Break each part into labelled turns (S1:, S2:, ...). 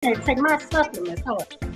S1: Can't take my supplements. Hold on.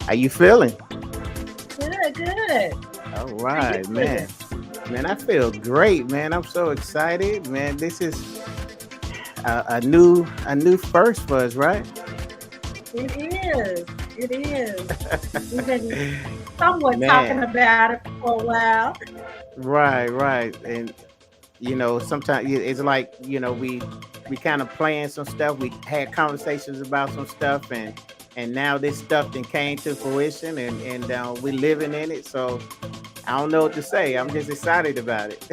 S2: How you feeling?
S1: Good, good.
S2: All
S1: How you
S2: right,
S1: feeling?
S2: man. Man, I feel great, man. I'm so excited, man. This is a new first for us, right?
S1: It is. It is. We've been somewhat talking
S2: Man,
S1: about it for a while.
S2: right. And sometimes it's like we kind of playing some stuff. We had conversations about some stuff, and now this stuff then came to fruition, and we living in it. So I don't know what to say. I'm just excited about it.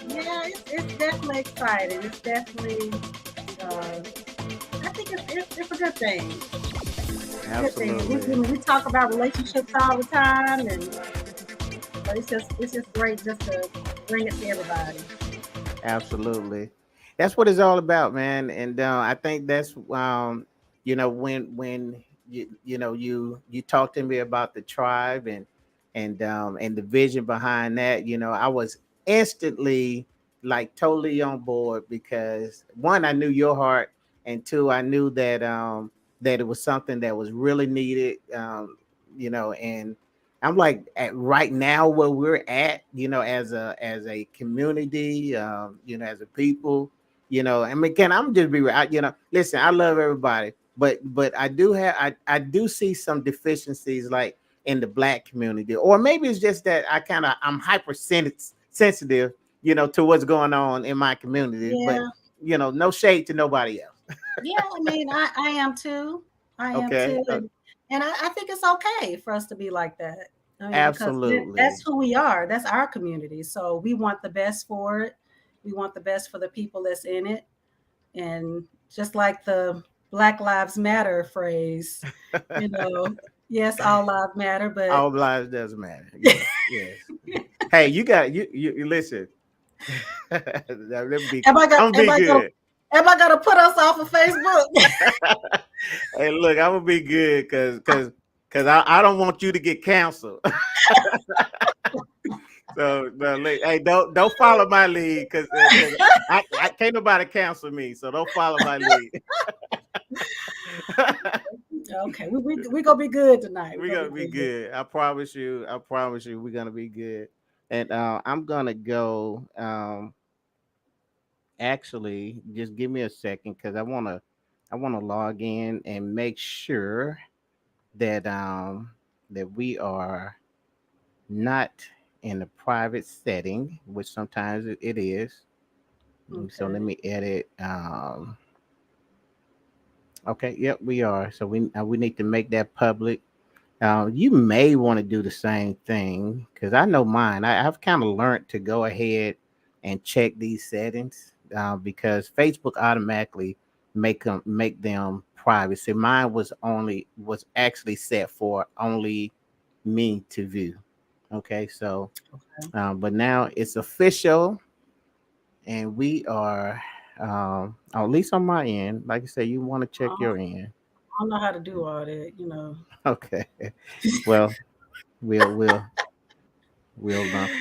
S1: Yeah, it's definitely exciting. It's definitely, uh, I think it's a good thing. It's a good thing.
S2: Absolutely.
S1: We talk about relationships all the time, and but it's just great just to bring it to everybody.
S2: Absolutely. That's what it's all about, man. And I think that's when you talked to me about the tribe and the vision behind that. I was instantly like totally on board because one, I knew your heart, and two, I knew that it was something that was really needed. And I'm like at right now where we're at, as a community, as a people, I mean, can I'm just be right, listen, I love everybody, but I do see some deficiencies like in the black community, or maybe it's just that I'm sensitive, to what's going on in my community, but
S1: Yeah,
S2: no shade to nobody else.
S1: yeah. I mean, I am too. I am
S2: Okay.
S1: too, and I think it's okay for us to be like that. I mean, because that's
S2: Absolutely.
S1: who we are. That's our community. So we want the best for it. We want the best for the people that's in it. And just like the Black Lives Matter phrase, you know, yes, all lives matter, but
S2: All lives doesn't matter. Yes. Hey, you listen. Let me be.
S1: am I gonna
S2: I'm gonna
S1: am
S2: be
S1: I gonna
S2: good.
S1: am I gonna put us off of Facebook?
S2: Hey, look, I'm gonna be good because I don't want you to get canceled. So no, hey, don't follow my lead because I can't nobody cancel me. So don't follow my lead.
S1: Okay, we gonna be good tonight. We're
S2: We're
S1: gonna
S2: gonna
S1: be
S2: be
S1: good.
S2: good. I promise you. I promise you. We're gonna be good. And I'm gonna go. Actually, just give me a second because I wanna log in and make sure that that we are not in a private setting, which sometimes it is. So let
S1: Okay.
S2: me edit. Okay, yep, we are. So we need to make that public. You may want to do the same thing because I know mine. I've kind of learned to go ahead and check these settings because Facebook automatically make them private. See, mine was actually set for only me to view. Okay, so but now it's official, and we are at least on my end. Like I said, you want to check
S1: I
S2: your end.
S1: don't know how to do all that.
S2: Okay, well, we'll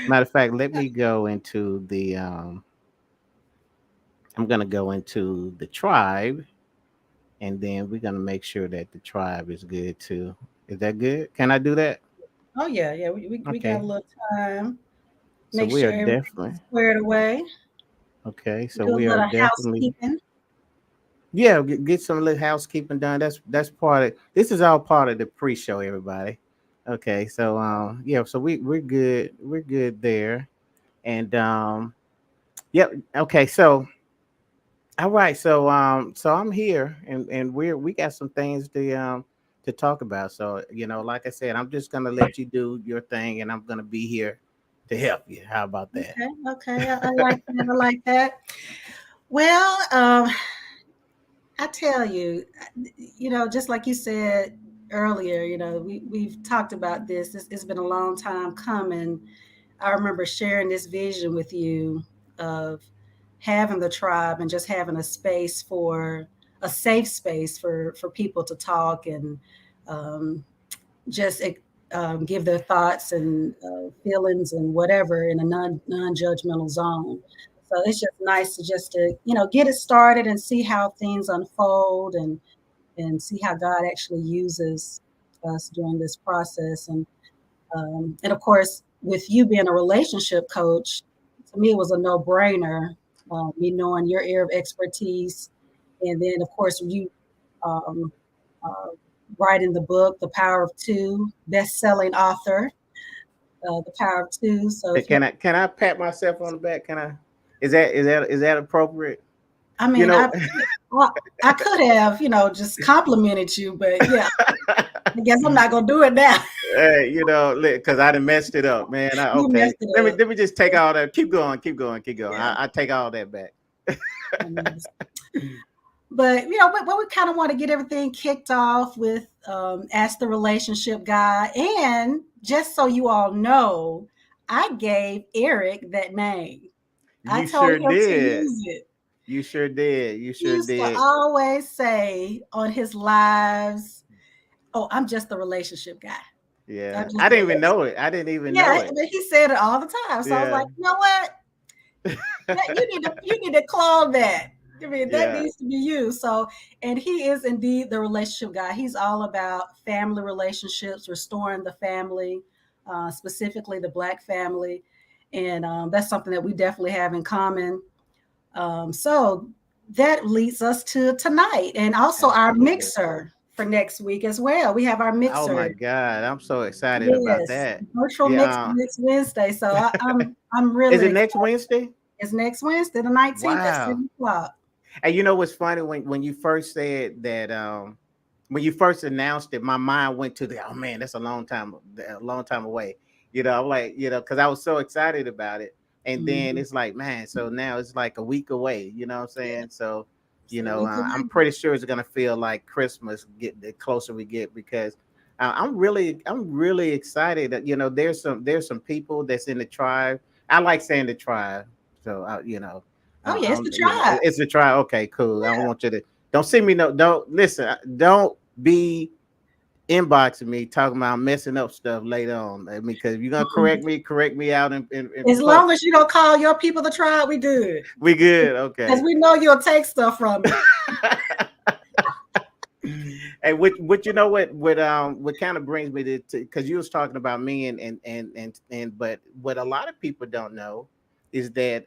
S2: matter of fact, let me go into the I'm gonna go into the tribe, and then we're gonna make sure that the tribe is good too. Is that good? Can I do that?
S1: Oh yeah, yeah. We got a
S2: Okay.
S1: little time.
S2: So
S1: Make
S2: we
S1: sure
S2: are
S1: everything's
S2: definitely
S1: squared away.
S2: okay. So
S1: Do a
S2: we are
S1: little
S2: definitely
S1: housekeeping.
S2: yeah. Get some little housekeeping done. That's part of this is all part of the pre-show, everybody. Okay. So yeah. So we're good. We're good there. And yep. Okay. So all right, so I'm here, and we got some things to to talk about. So, like I said, I'm just gonna let you do your thing, and I'm gonna be here to help you. How about that?
S1: Okay, okay. I like that. I like that. Well, I tell you, just like you said earlier, we've talked about this. It's been a long time coming. I remember sharing this vision with you of having the tribe and just having a space for a safe space for people to talk and um, just give their thoughts and feelings and whatever in a non-judgmental zone. So it's just nice to get it started and see how things unfold and see how God actually uses us during this process. And of course, with you being a relationship coach, to me it was a no-brainer. Me knowing your area of expertise, and then of course you um, uh, writing the book, The Power of Two, best-selling author, The Power of Two. So if you,
S2: Can I pat myself on the back? Can I? Is that appropriate?
S1: I
S2: You
S1: mean,
S2: know.
S1: I could have, just complimented you, but yeah, I guess I'm not gonna do it now.
S2: Because I done messed it up, man.
S1: You
S2: Okay,
S1: messed it
S2: let me
S1: up.
S2: let me just take all that. Keep going, keep going, keep going.
S1: Yeah.
S2: I take all that back.
S1: But but we kind of want to get everything kicked off with Ask the Relationship Guy. And just so you all know, I gave Eric that name. I
S2: You
S1: told
S2: sure
S1: him to
S2: did.
S1: use it.
S2: You sure did. You
S1: He
S2: sure
S1: used to
S2: did.
S1: always say on his lives, "Oh, I'm just the relationship guy. I'm
S2: Yeah,
S1: just
S2: I
S1: the
S2: didn't even
S1: relationship."
S2: know it. I didn't even know
S1: Yeah,
S2: it.
S1: but he said it all the time. So I was
S2: Yeah,
S1: like, you know what? You need to clone that. I mean, that
S2: yeah.
S1: needs to be you. So, and he is indeed the relationship guy. He's all about family relationships, restoring the family, specifically the Black family, and that's something that we definitely have in common. So that leads us to tonight, and also our
S2: Absolutely.
S1: mixer for next week as well. We have our
S2: Oh my
S1: mixer.
S2: God, I'm so excited about
S1: Yes,
S2: that.
S1: virtual mix
S2: Yeah.
S1: next Wednesday. So I'm
S2: Is
S1: really
S2: it
S1: excited.
S2: next Wednesday?
S1: It's next Wednesday, the 19th at
S2: Wow.
S1: 7 o'clock.
S2: And you know what's funny when you first said that when you first announced it, my mind went to the, oh man, that's a long time away. I'm like, because I was so excited about it. And then
S1: Mhm.
S2: it's like, man, so now it's like a week away, you know what I'm
S1: Yeah,
S2: saying? So,
S1: so a week
S2: I'm
S1: away.
S2: pretty sure it's gonna feel like Christmas get the closer we get because I'm really excited that there's some people that's in the tribe. I like saying the tribe. So
S1: Oh yeah, it's the tribe.
S2: it's a try. Okay, cool. I don't want you to don't see me. No, don't listen. Don't be inboxing me talking about messing up stuff later on. I mean, because if you're gonna
S1: Mhm.
S2: correct me out in
S1: As
S2: public.
S1: long as you don't call your people the tribe, we good.
S2: We good.
S1: Because
S2: Okay.
S1: we know you'll take stuff from it.
S2: Hey, what what kind of brings me to because you was talking about me and but what a lot of people don't know is that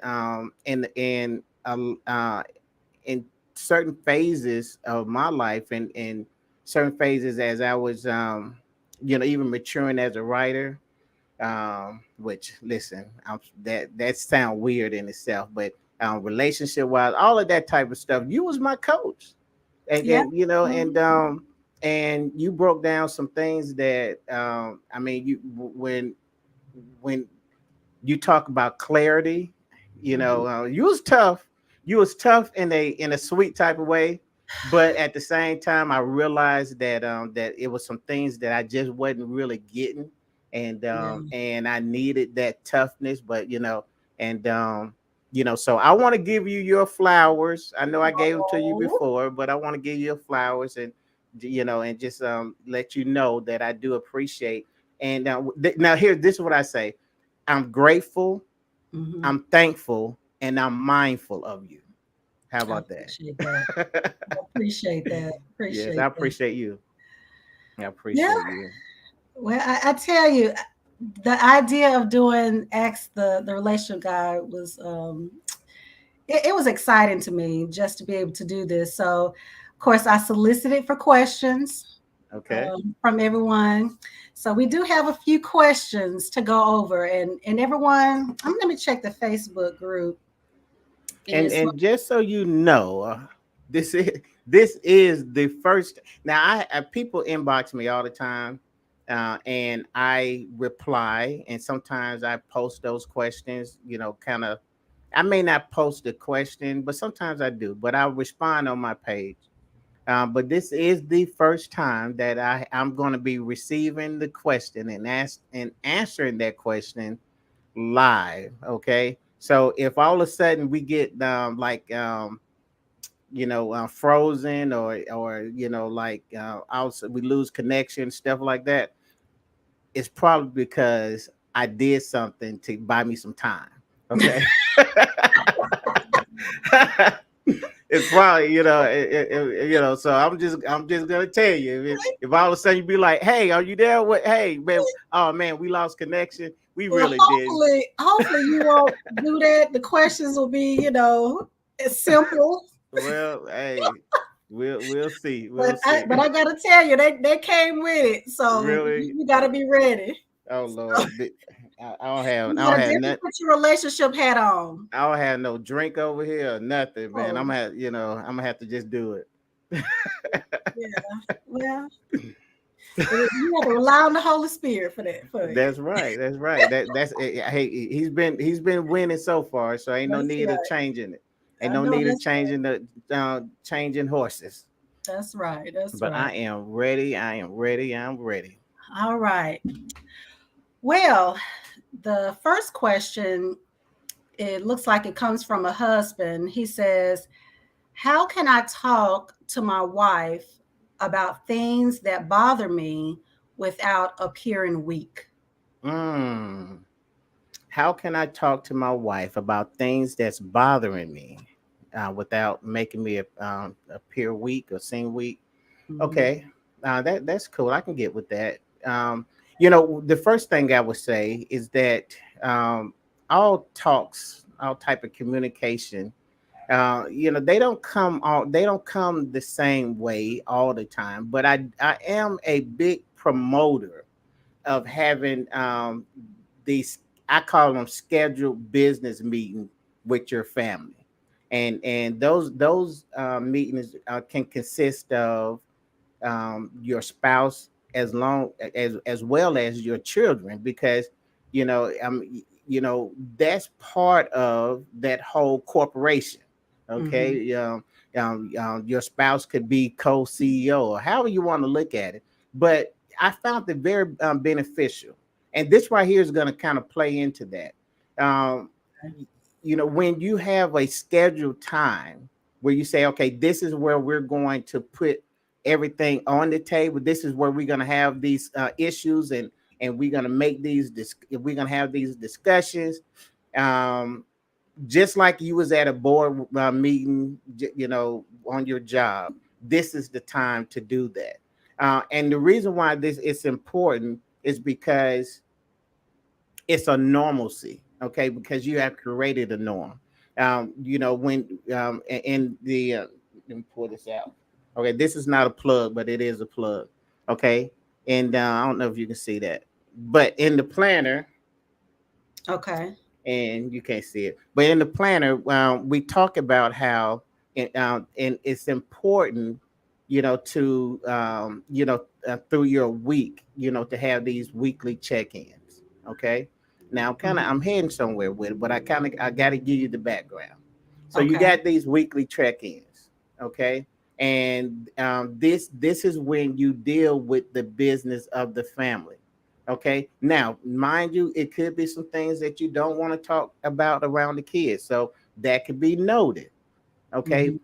S2: in certain phases of my life and certain phases as I was even maturing as a writer, which listen, that sound weird in itself, but relationship wise, all of that type of stuff, you was my coach, and
S1: Yeah.
S2: and you know
S1: Mhm.
S2: and you broke down some things that I mean you when you talk about clarity,
S1: Mhm.
S2: you was tough in a sweet type of way, but at the same time I realized that it was some things that I just wasn't really getting,
S1: Yeah.
S2: and I needed that toughness, but and so I want to give you your flowers. I know I gave them to you
S1: Oh.
S2: before, but I want to give you your flowers and just let you know that I do appreciate. And now here, this is what I say: I'm grateful,
S1: Mhm.
S2: I'm thankful, and I'm mindful of you. How
S1: I
S2: about
S1: appreciate that.
S2: that?
S1: I appreciate that.
S2: Yes,
S1: Appreciate
S2: I
S1: that.
S2: appreciate you. I
S1: Yeah.
S2: appreciate you.
S1: Well, I tell you, the idea of doing X the relationship guide was it was exciting to me just to be able to do this. So, of course, I solicited for questions
S2: Okay.
S1: from everyone. So we do have a few questions to go over, and everyone. Let me check the Facebook group.
S2: And
S1: Is
S2: and just so you know, this is This is the first. Now, people inbox me all the time, and I reply, and sometimes I post those questions. Kind of. I may not post the question, but sometimes I do. But I'll respond on my page. But this is the first time that I'm going to be receiving the question and answering that question live. Okay. So if all of a sudden we get frozen, or like also we lose connection, stuff like that, it's probably because I did something to buy me some time. Okay. It's probably, so I'm just gonna tell you, if all of a sudden you be like, hey, are you there? What? Hey, man. Oh man, we lost connection. We
S1: Well,
S2: really did.
S1: hopefully you won't do that. The questions will be, it's simple.
S2: Well, hey, we'll see. We'll
S1: But
S2: see.
S1: I gotta tell you, they came with it, so
S2: Really?
S1: you gotta be ready.
S2: Oh Lord,
S1: You
S2: I don't
S1: gotta
S2: have
S1: definitely
S2: nothing.
S1: put your relationship hat on.
S2: I don't have no drink over here or nothing, man.
S1: Oh,
S2: I'm gonna have to just do it.
S1: yeah. Well, you have to rely on the Holy Spirit for that. For you.
S2: That's right. That's right. Hey, he's been winning so far, so ain't no
S1: That's
S2: need of
S1: right.
S2: changing it. Ain't
S1: I
S2: no
S1: know
S2: need of
S1: that's
S2: changing the changing horses.
S1: that's right. That's
S2: But I
S1: right.
S2: am ready. I am ready. I'm ready.
S1: All right. Well, the first question, it looks like it comes from a husband. He says, how can I talk to my wife about things that bother me without appearing weak?
S2: Mm. How can I talk to my wife about things that's bothering me without making me appear weak or seem weak?
S1: Mhm.
S2: Okay, that's cool. I can get with that. The first thing I would say is that all talks, all type of communication, they don't come the same way all the time. But I am a big promoter of having these, I call them scheduled business meetings with your family, and those meetings can consist of your spouse, as well as your children, because that's part of that whole corporation.
S1: Mhm.
S2: Okay. Your spouse could be co-CEO, or however you want to look at it, but I found it very beneficial, and this right here is going to kind of play into that. um, when you have a scheduled time where you say, okay, this is where we're going to put everything on the table. This is where we're going to have these issues, and we're going to we're going to have these discussions. Um, just like you was at a board meeting, on your job. This is the time to do that. And the reason why this is important is because it's a normalcy, okay? Because you have created a norm. When in the let me pull this out. Okay, this is not a plug, but it is a plug. Okay, and I don't know if you can see that, but in the planner,
S1: Okay.
S2: and you can't see it, but in the planner, we talk about how and it's important, to through your week, to have these weekly check-ins. Okay, now
S1: Mhm.
S2: I'm heading somewhere with it, but I got to give you the background. So you
S1: Okay.
S2: got these weekly check-ins. Okay, and this is when you deal with the business of the family. Okay. Now, mind you, it could be some things that you don't want to talk about around the kids. So that could be noted. Okay.
S1: Mhm.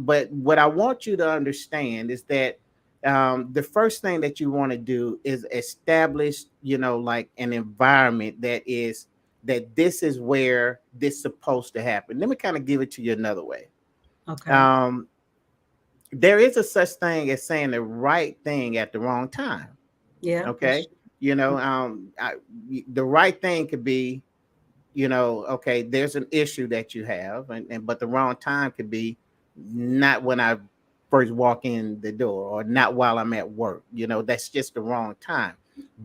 S2: But what I want you to understand is that the first thing that you want to do is establish, like an environment that this is where this is supposed to happen. Let me kind of give it to you another way.
S1: Okay.
S2: Um, there is a such thing as saying the right thing at the wrong time.
S1: Yeah, that's
S2: Okay. The right thing could be, okay, there's an issue that you have, and but the wrong time could be not when I first walk in the door, or not while I'm at work. That's just the wrong time.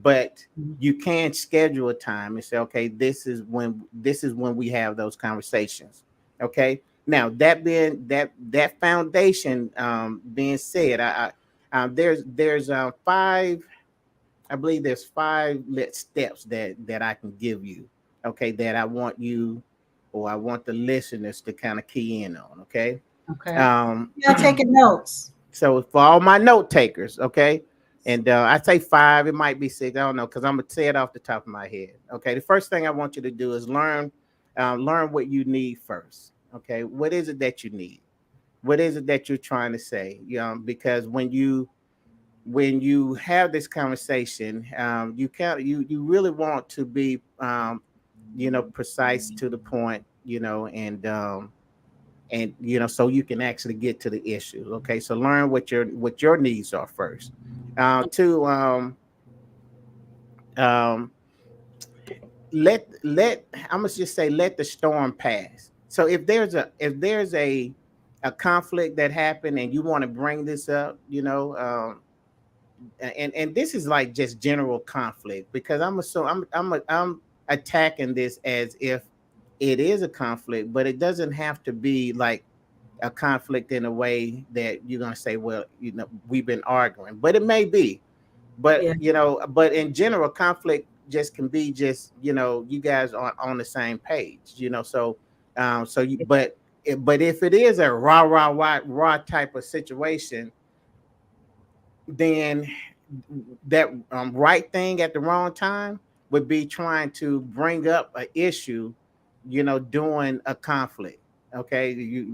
S2: But
S1: true.
S2: you can schedule a time and say, okay, this is when we have those conversations. Okay. Now that being that foundation being said, there's five. I believe there's five steps that I can give you. Okay, that I want you, or I want the listeners to kind of key in on. Okay.
S1: Okay.
S2: Um,
S1: Yeah, taking notes.
S2: so for all my note takers, okay, and I say five, it might be six, I don't know, because I'm gonna say it off the top of my head. Okay, the first thing I want you to do is learn what you need first. Okay, what is it that you need? What is it that you're trying to say? Because when you have this conversation, you really want to be precise to the point, and so you can actually get to the issues. Okay, so learn what your needs are first. To um let I'm gonna just say, let the storm pass. So if there's a conflict that happened and you want to bring this up, and this is like just general conflict, because I'm attacking this as if it is a conflict, but it doesn't have to be like a conflict in a way that you're going to say, well, we've been arguing, but it may be. But
S1: Yeah.
S2: but in general, conflict just can be just, you guys are on the same page, so but if it is a raw type of situation, then that right thing at the wrong time would be trying to bring up an issue, during a conflict. Okay,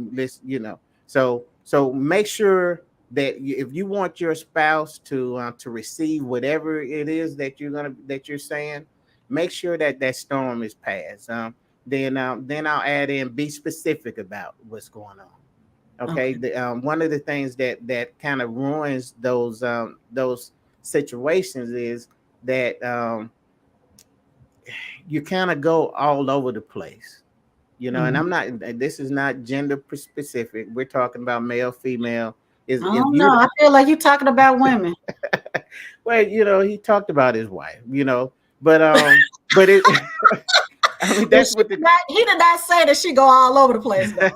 S2: so make sure that if you want your spouse to receive whatever it is that you're saying, make sure that that storm is passed. Then I'll add in, be specific about what's going on. Okay,
S1: Okay.
S2: one of the things that kind of ruins those situations is that you kind of go all over the place, and
S1: Mhm.
S2: this is not gender specific. We're talking about male, female. Is
S1: I
S2: if
S1: don't know.
S2: you
S1: I feel like you're talking about women.
S2: well, he talked about his wife, but but it I mean,
S1: But
S2: that's what the
S1: he did not say that she go all over the place though.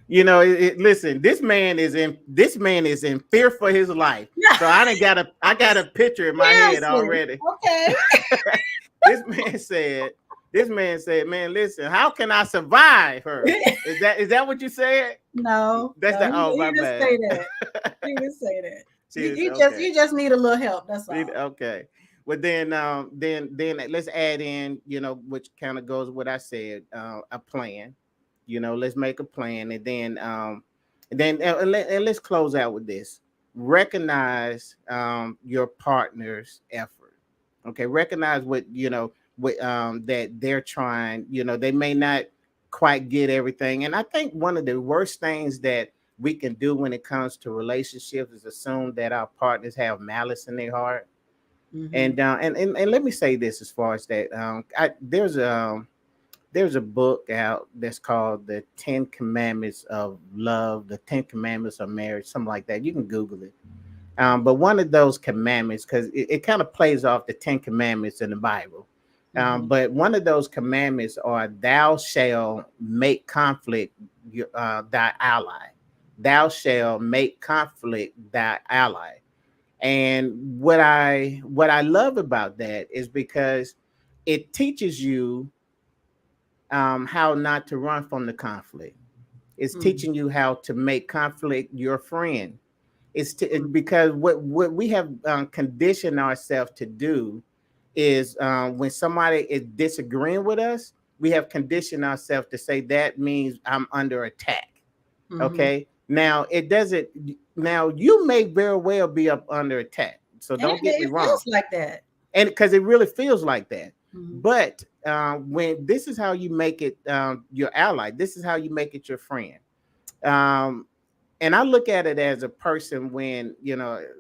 S2: listen, this man is in fear for his life.
S1: Yeah,
S2: So I got a picture in my head
S1: seriously.
S2: already.
S1: Okay.
S2: this man said this man said, man, listen, how can I survive her? Is that what you said?
S1: No,
S2: That's
S1: no,
S2: the Oh,
S1: he
S2: my
S1: didn't
S2: bad.
S1: say that. He didn't say that.
S2: Cheers.
S1: He
S2: Okay.
S1: just need a little help. That's all.
S2: Okay. Well, then let's add in, which kind of goes with what I said, a plan. Let's make a plan, and let's close out with this. Recognize your partner's effort. Okay, recognize what that they're trying. They may not quite get everything, and I think one of the worst things that we can do when it comes to relationships is assume that our partners have malice in their heart.
S1: Hmm.
S2: And let me say this as far as that, there's a book out that's called The Ten Commandments of Love, The Ten Commandments of Marriage, something like that. You can Google it. But one of those commandments, because it kind of plays off the Ten Commandments in the Bible.
S1: Hmm.
S2: But one of those commandments are, thou shalt make conflict thy ally. Thou shalt make conflict thy ally. And what I love about that is because it teaches you how not to run from the conflict. It's
S1: Hmm.
S2: teaching you how to make conflict your friend. Because what we have conditioned ourselves to do is, when somebody is disagreeing with us, we have conditioned ourselves to say that means I'm under attack.
S1: Hmm.
S2: Okay. Now it doesn't. Now you may very well be up under attack. So
S1: And
S2: don't get me
S1: it
S2: wrong,
S1: feels like that.
S2: and because it really feels like that.
S1: Hmm.
S2: But when this is how you make it your ally, this is how you make it your friend. Um, and I look at it as a person when,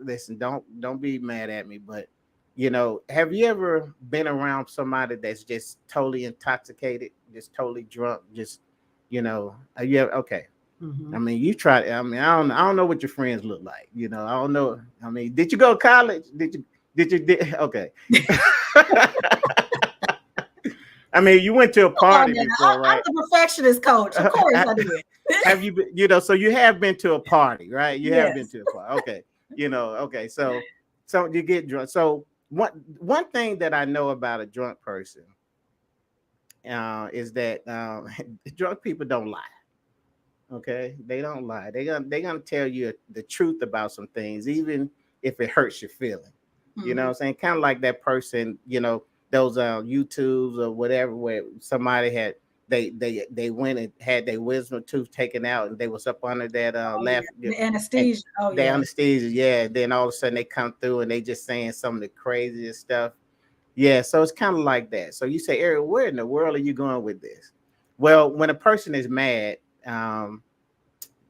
S2: listen, don't be mad at me, but have you ever been around somebody that's just totally intoxicated, just totally drunk, just yeah, okay. I
S1: Hmm.
S2: mean, you try. I mean, I don't know what your friends look like. I don't know. I mean, did you go to college? Okay. I mean, you went to a
S1: Come on
S2: party
S1: now.
S2: before,
S1: I'm
S2: right?
S1: the perfectionist coach. Of course I did.
S2: Have you been, so you have been to a party, right? You have been
S1: Yes.
S2: to a party. Okay. Okay. So you get drunk. So one thing that I know about a drunk person is that drunk people don't lie. Okay, they don't lie. They're gonna tell you the truth about some things, even if it hurts your feeling. You know what
S1: Hmm.
S2: I'm saying? Kind of like that person, those YouTubes or whatever, where somebody had they went and had their wisdom tooth taken out, and they was up under that
S1: Oh
S2: laugh,
S1: yeah. The
S2: and
S1: anesthesia. Oh
S2: the
S1: yeah.
S2: anesthesia, yeah. Then all of a sudden they come through and they just saying some of the craziest stuff. Yeah, so it's kind of like that. So you say, Eric, where in the world are you going with this? Well, when a person is mad, um,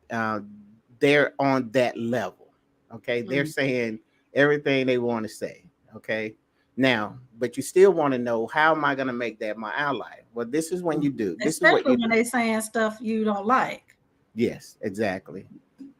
S2: uh, they're on that level. Okay, they're
S1: Mhm.
S2: saying everything they want to say. Okay, now, but you still want to know, how am I going to make that my ally? Well, this is when you
S1: Mhm.
S2: do. This is what
S1: Especially
S2: you
S1: when
S2: do.
S1: they saying stuff you don't like.
S2: Yes, exactly.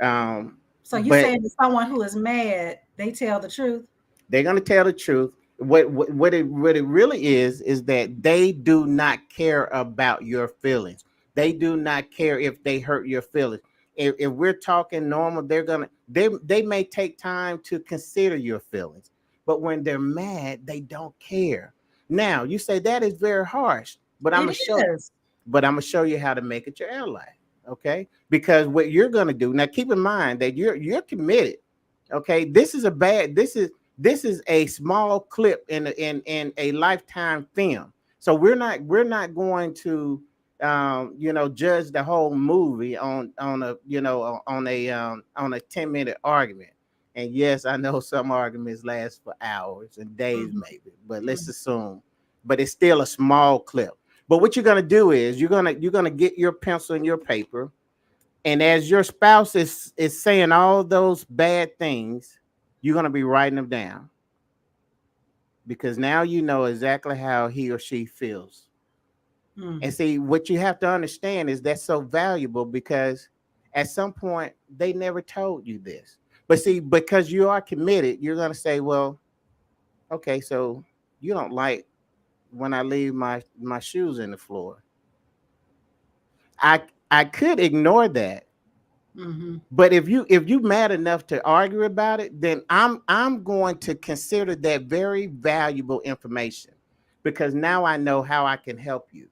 S2: Um,
S1: So you
S2: but
S1: saying to someone who is mad, they tell the truth?
S2: they're going to tell the truth. What it really is that they do not care about your feelings. They do not care if they hurt your feelings. If we're talking normal, they may take time to consider your feelings, but when they're mad, they don't care. Now you say that is very harsh, but
S1: It is.
S2: I'm gonna show you how to make it your ally. Okay, because what you're gonna do now, keep in mind that you're committed. Okay, this is a small clip in a lifetime film. So we're not going to judge the whole movie on a on a 10-minute argument. And yes, I know some arguments last for hours and days
S1: Mhm.
S2: maybe, but let's
S1: Mhm.
S2: assume, but it's still a small clip. But what you're gonna do is you're gonna get your pencil and your paper, and as your spouse is saying all those bad things, you're gonna be writing them down, because now you know exactly how he or she feels. And
S1: Mhm.
S2: see, what you have to understand is that's so valuable, because at some point they never told you this. But see, because you are committed, you're gonna say, well, okay, so you don't like when I leave my shoes in the floor. I could ignore that.
S1: Mhm.
S2: But if you mad enough to argue about it, then I'm going to consider that very valuable information, because now I know how I can help you.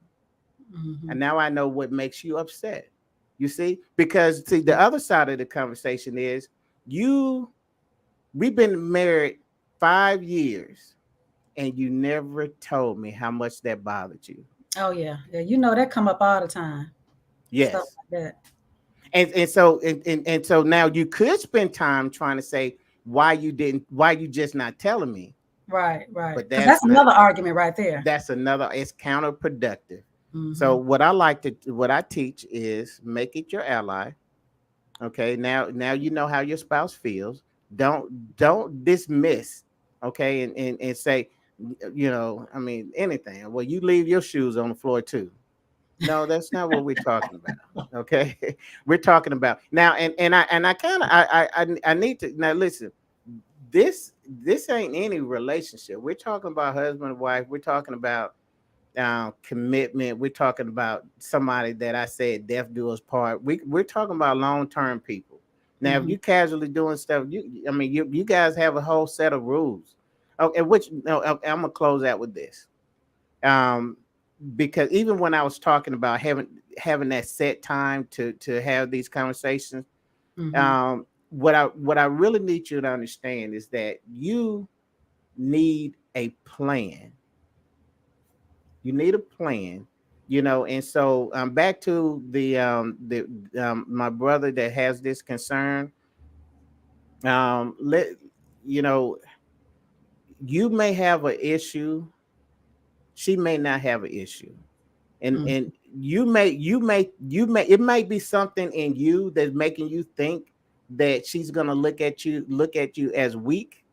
S2: And
S1: Mhm.
S2: now I know what makes you upset. You see? Because see, the
S1: Mhm.
S2: other side of the conversation is, you we've been married 5 years, and you never told me how much that bothered you.
S1: Oh yeah. Yeah. You know that come up all the time. Stuff
S2: Yes.
S1: like that.
S2: And so now you could spend time trying to say why you just not telling me.
S1: Right. Right.
S2: But
S1: Because that's another argument right there.
S2: that's another, it's counterproductive. So
S1: Mhm.
S2: what I teach is, make it your ally. Okay, now you know how your spouse feels. Don't dismiss. Okay, and say, I mean, anything. Well, you leave your shoes on the floor too. No, that's not what we're talking about. Okay, we're talking about now, and I kind of I need to now listen. This ain't any relationship. We're talking about husband and wife. We're talking about commitment. We're talking about somebody that I said death do us part. We're talking about long term people. Now, if
S1: Mhm.
S2: you casually doing stuff, I mean, you guys have a whole set of rules. Okay, which no, I'm gonna close out with this. Um, because even when I was talking about having that set time to have these conversations,
S1: Mhm.
S2: what I really need you to understand is that you need a plan. You need a plan, and so back to the my brother that has this concern. Let you know, you may have an issue, she may not have an issue, and
S1: Mhm.
S2: you may it might be something in you that's making you think that she's gonna look at you as weak,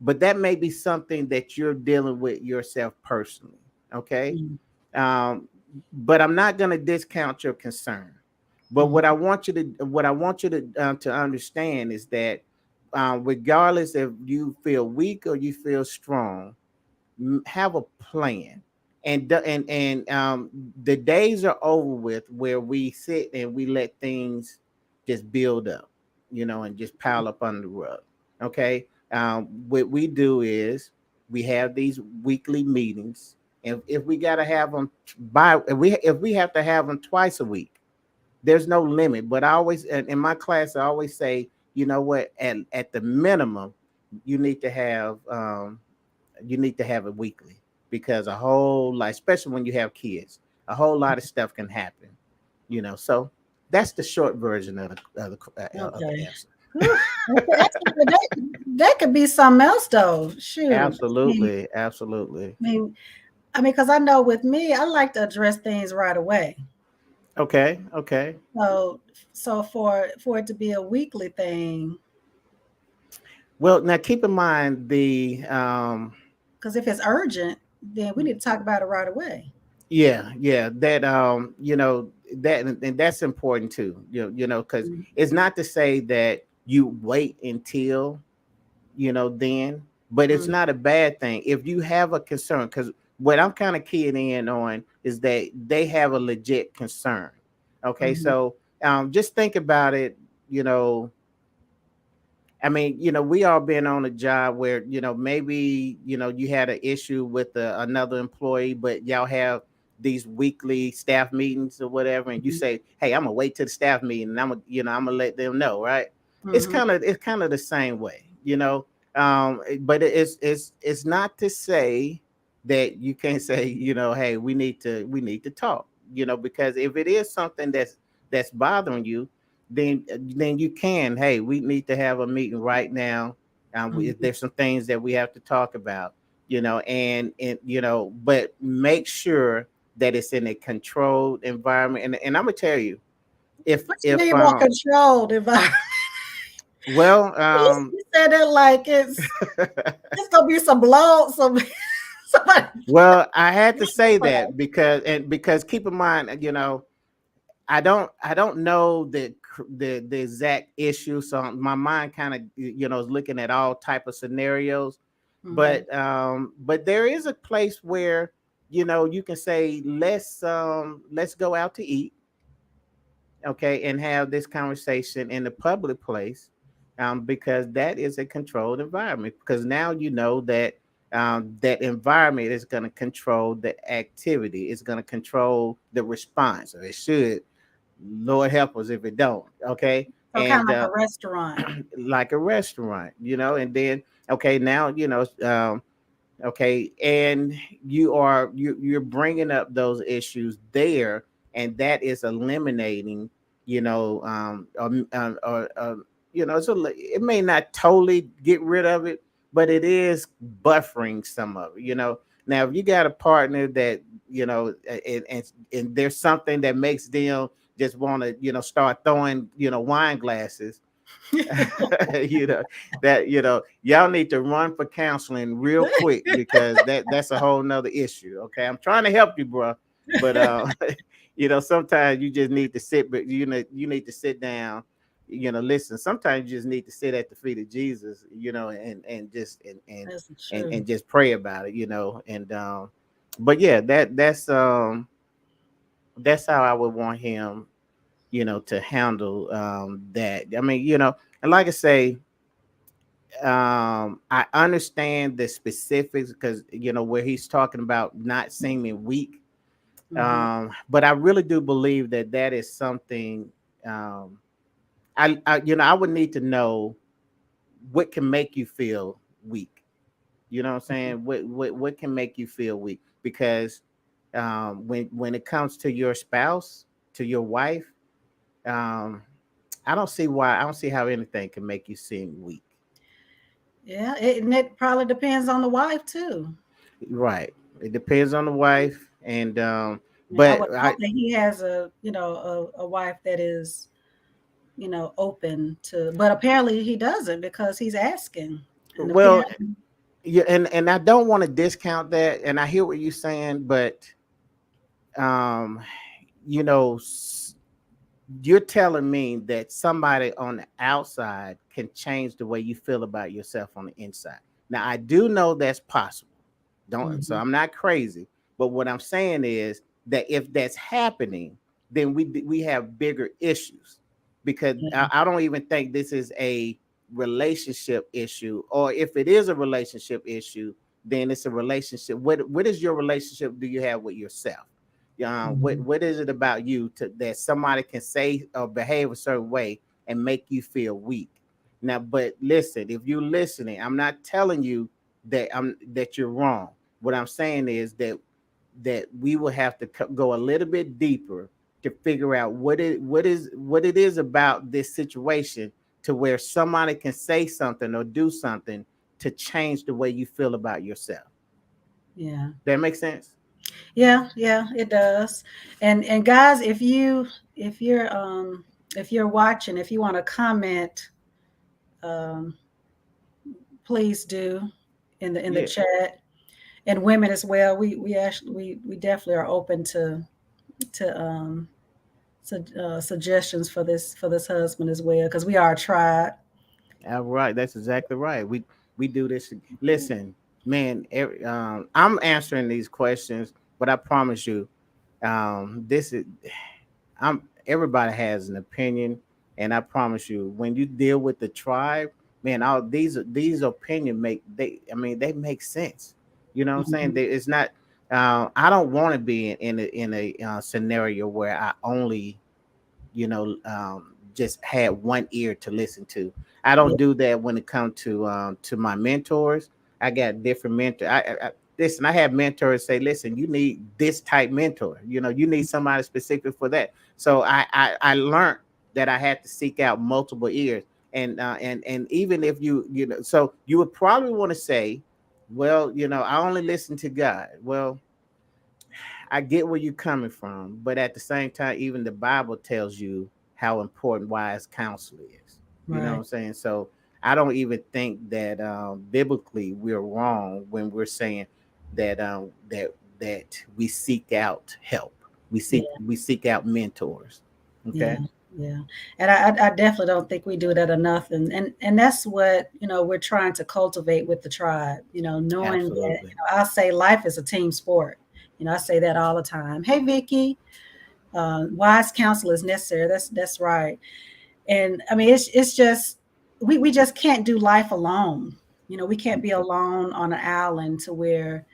S2: but that may be something that you're dealing with yourself personally. Okay.
S1: Mhm.
S2: um, but I'm not going to discount your concern. But
S1: Mhm.
S2: what I want you to understand is that regardless if you feel weak or you feel strong, have a plan. And the days are over with where we sit and we let things just build up, and just pile up under the rug. Okay. What we do is we have these weekly meetings, and if we got to have them if we have to have them twice a week, there's no limit. But I always, in my class, I always say, you know what, at the minimum, you need to have it weekly, because a whole lot, especially when you have kids, a whole lot of stuff can happen. So that's the short version of the
S1: Okay.
S2: answer.
S1: Whew. Okay, actually, that could be something else though. Shoot.
S2: Absolutely, absolutely.
S1: Because I know with me, I like to address things right away.
S2: Okay, okay.
S1: So, for it to be a weekly thing,
S2: Well, now keep in mind
S1: because if it's urgent, then we need to talk about it right away.
S2: yeah, that that, and that's important too. Because
S1: Mhm.
S2: it's not to say that you wait until then, but it's not a bad thing if you have a concern. Because what I'm kind of keying in on is that they have a legit concern. Okay,
S1: Mhm.
S2: so just think about it. you know I mean, we all been on a job where, maybe, you had an issue with another employee, but y'all have these weekly staff meetings or whatever, and you
S1: Mhm.
S2: say, "Hey, I'm gonna wait till the staff meeting, and I'm gonna let them know," right? It's
S1: Mhm.
S2: kind of the same way, but it's not to say that you can't say, "Hey, we need to talk," because if it is something that's bothering you, then you can, hey, we need to have a meeting right now. If
S1: Mhm.
S2: there's some things that we have to talk about, but make sure that it's in a controlled environment. And I'm gonna tell you, if
S1: What you
S2: if
S1: mean by controlled environment?
S2: well,
S1: You said it like it's gonna be some blow, some somebody.
S2: well, I had to say that because keep in mind, I don't know the exact issue, so my mind kind of is looking at all type of scenarios.
S1: Mhm.
S2: But there is a place where you can say, let's go out to eat, okay, and have this conversation in the public place, because that is a controlled environment, because now you know that that environment is going to control the activity, it's going to control the response, or it should. Lord help us if it don't. Okay.
S1: So kind of
S2: And
S1: like a restaurant.
S2: like a restaurant, and then okay, now okay, and you're bringing up those issues there, and that is eliminating, it may not totally get rid of it, but it is buffering some of it. Now if you got a partner that and there's something that makes them just want to start throwing wine glasses, you know that y'all need to run for counseling real quick, because that's a whole nother issue. Okay, I'm trying to help you, bro, but sometimes you just need to sit, but you need to sit down. Listen, sometimes you just need to sit at the feet of Jesus, and just
S1: That's true.
S2: and just pray about it, and but yeah, that's how I would want him, to handle that. I mean, and like I say, I understand the specifics, because where he's talking about not seeming weak.
S1: Mhm.
S2: But I really do believe that that is something. um I would need to know what can make you feel weak. You know what I'm
S1: Mhm.
S2: saying? What can make you feel weak? Because when it comes to your spouse, to your wife, um I don't see how anything can make you seem weak.
S1: Yeah, and it probably depends on the wife too.
S2: Right. It depends on the wife, and
S1: And I
S2: but
S1: would hope
S2: I
S1: that he has a wife that is open to, but apparently he doesn't because he's asking, and
S2: well,
S1: apparently.
S2: yeah, and I don't want to discount that, and I hear what you're saying, but um, you know, s- you're telling me that somebody on the outside can change the way you feel about yourself on the inside. Now, I do know that's possible. Don't, so
S1: Mhm.
S2: I'm not crazy, But what I'm saying is that if that's happening, then we have bigger issues, because
S1: Yeah.
S2: I don't even think this is a relationship issue, or if it is a relationship issue, then it's a relationship. What is your relationship do you have with yourself?
S1: Mhm.
S2: What is it about you that somebody can say or behave a certain way and make you feel weak? Now, but listen, if you're listening, I'm not telling you that you're wrong. What I'm saying is that we will have to go a little bit deeper to figure out what it is about this situation to where somebody can say something or do something to change the way you feel about yourself.
S1: Yeah.
S2: That makes sense?
S1: Yeah, yeah, it does. And guys, if you're if you're watching, if you want to comment, um, please do in the
S2: Yeah,
S1: chat. And women as well. We actually we definitely are open to suggestions for this husband as well, because we are a tribe.
S2: all right, that's exactly right. We do this. Listen, man, I'm answering these questions, but I promise you, this is I'm everybody has an opinion, and I promise you, when you deal with the tribe, man, all these opinion make they I mean they make sense. You know what I'm saying?
S1: Mhm.
S2: It's not. I don't want to be in a scenario where I only just had one ear to listen to. I don't
S1: Yeah.
S2: do that when it comes to my mentors. I got different mentors. Listen, I have mentors say, listen, you need this type mentor. You need somebody specific for that. So I learned that I had to seek out multiple ears. And even if so you would probably want to say, well, I only listen to God. Well, I get where you're coming from, but at the same time, even the Bible tells you how important wise counsel is. You know what
S1: Right.
S2: I'm saying? So I don't even think that biblically we're wrong when we're saying that we seek out help. We seek out mentors.
S1: Yeah,
S2: Okay,
S1: yeah, and I definitely don't think we do that enough, and that's what we're trying to cultivate with the tribe. Knowing that
S2: absolutely.
S1: I say life is a team sport. I say that all the time. Hey, Vicky, wise counsel is necessary. That's right. And I mean, it's just we just can't do life alone. We can't be alone on an island to where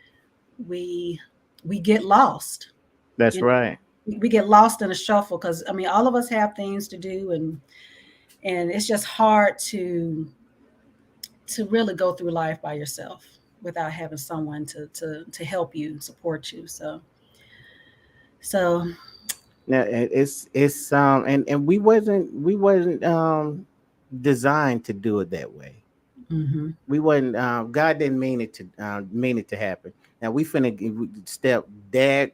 S1: we we get lost.
S2: That's
S1: You
S2: right.
S1: we get lost in a shuffle, because I mean all of us have things to do, and it's just hard to really go through life by yourself without having someone to help you, support you. So
S2: Now it's and we wasn't designed to do it that way.
S1: mhm.
S2: We wasn't God didn't mean it to happen. Now step dead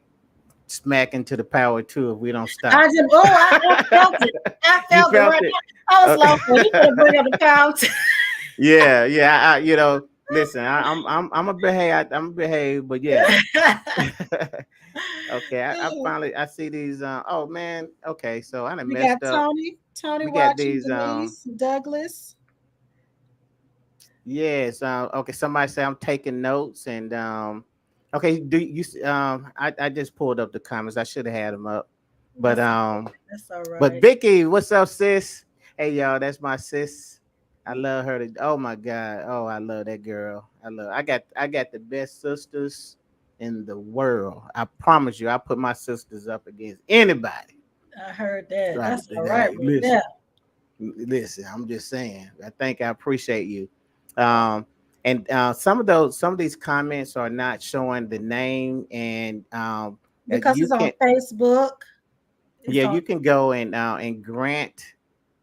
S2: smack into the power too if we don't
S1: I
S2: stop.
S1: just I felt it. I
S2: You
S1: felt it
S2: felt
S1: right
S2: it.
S1: now. I was
S2: Okay.
S1: like, well, you better bring up the couch.
S2: Yeah, yeah. Listen, I'm a behave, but yeah. Okay, I finally I see these. Oh man. Okay, so I done
S1: We got
S2: messed up.
S1: Tony
S2: We got
S1: watching,
S2: these.
S1: Denise, Douglas.
S2: Yes. Okay. Somebody say I'm taking notes, and okay. Do you? I just pulled up the comments. I should have had them up, but
S1: That's
S2: um,
S1: that's all
S2: but
S1: right.
S2: Vicky, what's up, sis? Hey, y'all, that's my sis. I love her. Oh my God. Oh, I love that girl. I got the best sisters in the world. I promise you. I put my sisters up against anybody.
S1: I heard that.
S2: Right.
S1: That's all right
S2: Hey,
S1: right
S2: listen.
S1: there.
S2: Listen, I'm just saying. I think I appreciate you. Um, and some of these comments are not showing the name, and
S1: Because
S2: you
S1: it's on
S2: can
S1: Facebook. It's
S2: yeah
S1: on.
S2: you can go and grant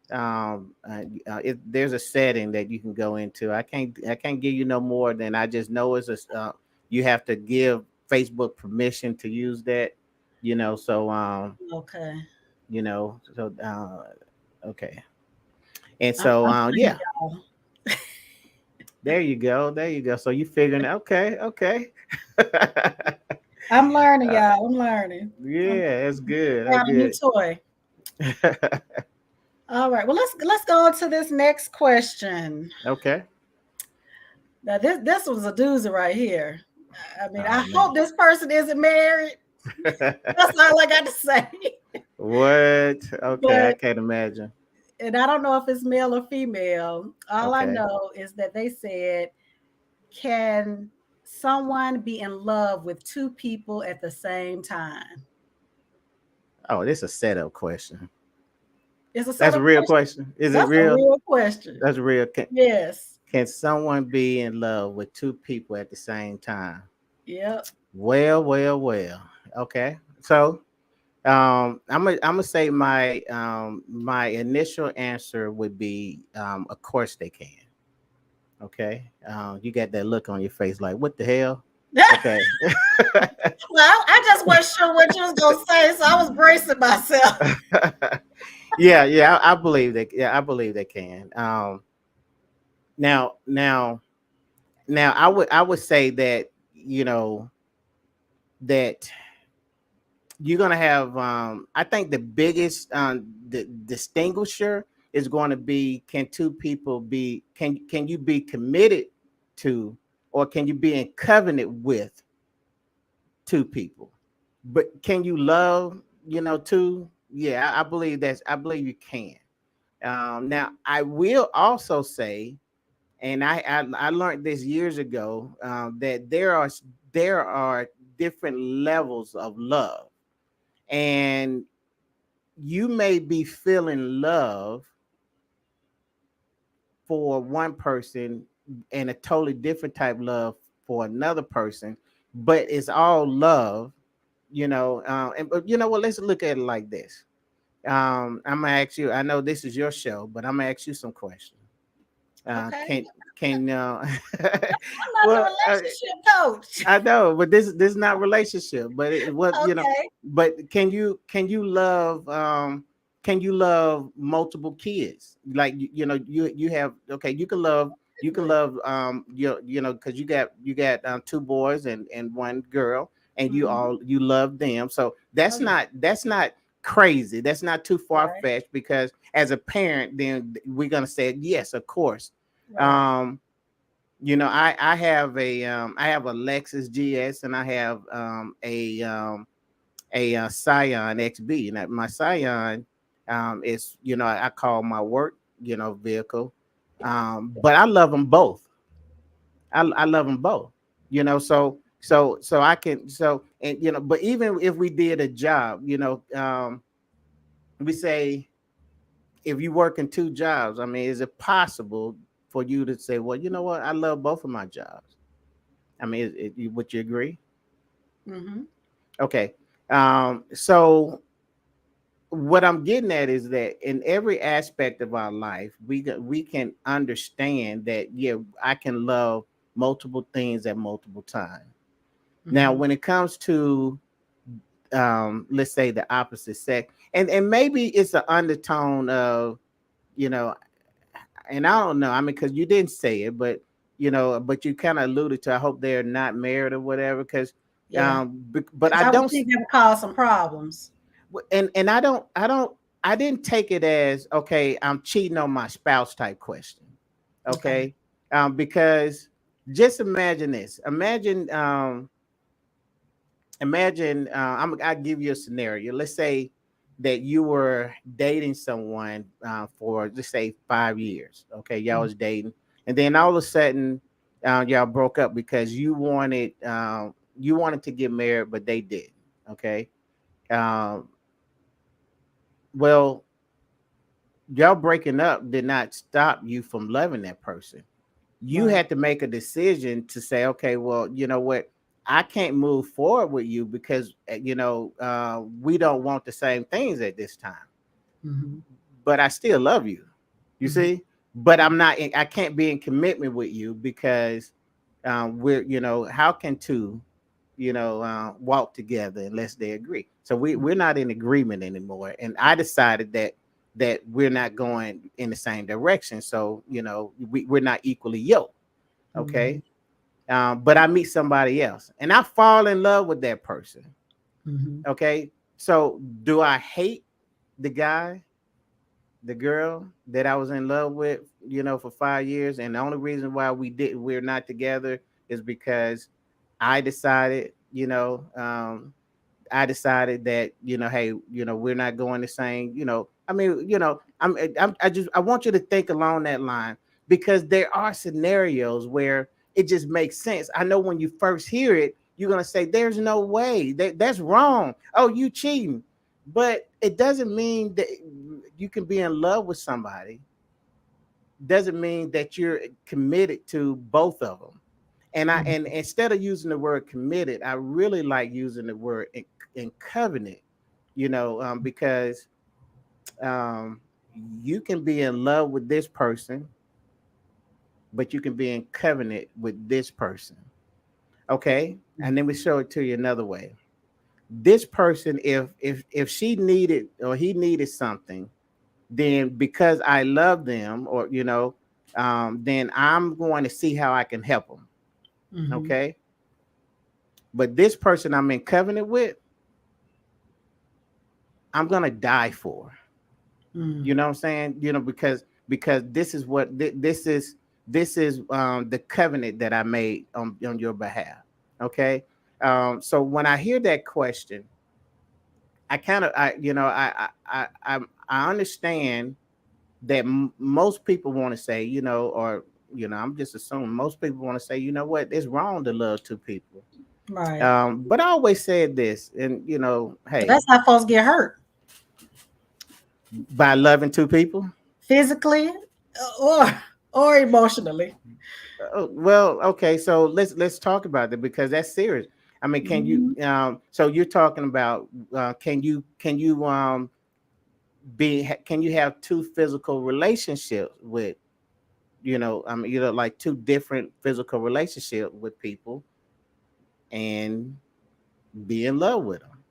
S2: there's a setting that you can go into. I can't give you no more than I just know you have to give Facebook permission to use that. So
S1: Okay.
S2: okay. And so
S1: I'm playing,
S2: yeah.
S1: y'all.
S2: There you go. So you figuring, okay, okay.
S1: I'm learning,
S2: Uh,
S1: y'all. I'm learning. I'm
S2: yeah, that's good. That's
S1: got a new
S2: good.
S1: toy. All right. Well, let's go on to this next question.
S2: Okay.
S1: Now this was a doozy right here. I mean,
S2: Oh
S1: I
S2: man.
S1: hope this person isn't married. That's all I got to say.
S2: What? Okay, I
S1: But
S2: can't imagine.
S1: and I don't know if it's male or female. All I
S2: Okay.
S1: know is that they said, can someone be in love with two people at the same time?
S2: Oh, this is a setup question.
S1: It's a set
S2: That's a
S1: of
S2: real
S1: questions.
S2: question. Is it
S1: That's a
S2: real?
S1: real question.
S2: That's real.
S1: Yes.
S2: Can someone be in love with two people at the same time?
S1: Yep.
S2: Well, well, well. Okay. So I'm gonna say my initial answer would be of course they can. Okay. You got that look on your face like what the hell? Okay.
S1: Well, I just wasn't sure what you was gonna say, so I was bracing myself.
S2: Yeah, I believe that. Yeah, I believe they can. Now, now, now, I would say that that you're gonna have. I think the biggest the distinguisher is going to be, can two people be, can you be committed to, or can you be in covenant with two people? But can you love, two? Yeah, I believe you can. Now, I will also say, and I learned this years ago, that there are different levels of love, and you may be feeling love for one person and a totally different type of love for another person, but it's all love, And but you know what? Let's look at it like this. I'm gonna ask you. I know this is your show, but I'm gonna ask you some questions.
S1: Okay.
S2: Can
S1: I'm not the
S2: well,
S1: relationship coach.
S2: I know, but this is not relationship, but
S1: Okay.
S2: but can you love multiple kids? Like you have, okay,
S1: Exactly.
S2: because you got two boys and one girl, and
S1: Hmm.
S2: you love them. So
S1: Oh,
S2: that's not crazy. That's not too far
S1: right.
S2: fetched, because as a parent, then we're gonna say yes, of course.
S1: Right.
S2: Um, I have a Lexus GS, and I have a Scion XB. And my Scion is, I call my work vehicle. But I love them both. I love them both. So I can, and but even if we did a job, we say, if you work in two jobs, I mean, is it possible for you to say, well, you know what, I love both of my jobs? I mean, would you agree?
S1: Hmm.
S2: Okay. So what I'm getting at is that in every aspect of our life, we can understand that, yeah, I can love multiple things at multiple times. Now,
S1: Hmm.
S2: when it comes to let's say the opposite sex, and maybe it's an undertone of, you know, and I don't know. I mean, because you didn't say it, but you kind of alluded to, I hope they're not married or whatever. Because,
S1: Yeah.
S2: but
S1: Because
S2: I
S1: I would
S2: don't,
S1: think that would cause some problems.
S2: and I didn't take it as, okay, I'm cheating on my spouse type question.
S1: Okay.
S2: Okay, because just imagine this. I'll give you a scenario. Let's say that you were dating someone for, let's say, 5 years. Okay, y'all
S1: Mhm.
S2: was dating, and then all of a sudden, y'all broke up because you wanted to get married, but they did. Okay, um, well, y'all breaking up did not stop you from loving that person. You
S1: Right.
S2: had to make a decision to say, okay, well, you know what? I can't move forward with you because we don't want the same things at this time.
S1: Hmm.
S2: But I still love you. You
S1: Hmm.
S2: see? But I can't be in commitment with you because how can two, walk together unless they agree? So we're not in agreement anymore. And I decided that we're not going in the same direction. So, we're not equally yoked.
S1: Hmm.
S2: Okay. But I meet somebody else and I fall in love with that person.
S1: Hmm.
S2: Okay. So do I hate the guy, the girl that I was in love with, for 5 years? And the only reason why we're not together is because I decided, I decided that, hey, we're not going the same, I mean, I want you to think along that line, because there are scenarios where it just makes sense. I know when you first hear it, you're going to say, there's no way that's wrong. Oh, you cheating. But it doesn't mean that you can be in love with somebody, doesn't mean that you're committed to both of them. And instead of using the word committed, I really like using the word in covenant, because um, you can be in love with this person, but you can be in covenant with this person. Okay, and then we show it to you another way. This person, if she needed or he needed something, then because I love them, or then I'm going to see how I can help them.
S1: Mm-hmm.
S2: Okay, but this person I'm in covenant with, I'm gonna die for.
S1: Mm-hmm.
S2: You know what I'm saying? Because this is what this is the covenant that I made on your behalf. Okay. So when I hear that question, I kind of I understand that most people want to say, or I'm just assuming most people want to say, what, it's wrong to love two people.
S1: Right.
S2: But I always said this, and
S1: But
S2: hey,
S1: that's how folks get hurt
S2: by loving two people.
S1: physically or emotionally.
S2: Well, okay, so let's talk about that, because that's serious. I mean, can you?
S1: Mhm.
S2: So you're talking about can you can you have two physical relationships with, I mean, like two different physical relationships with people and be in love with them?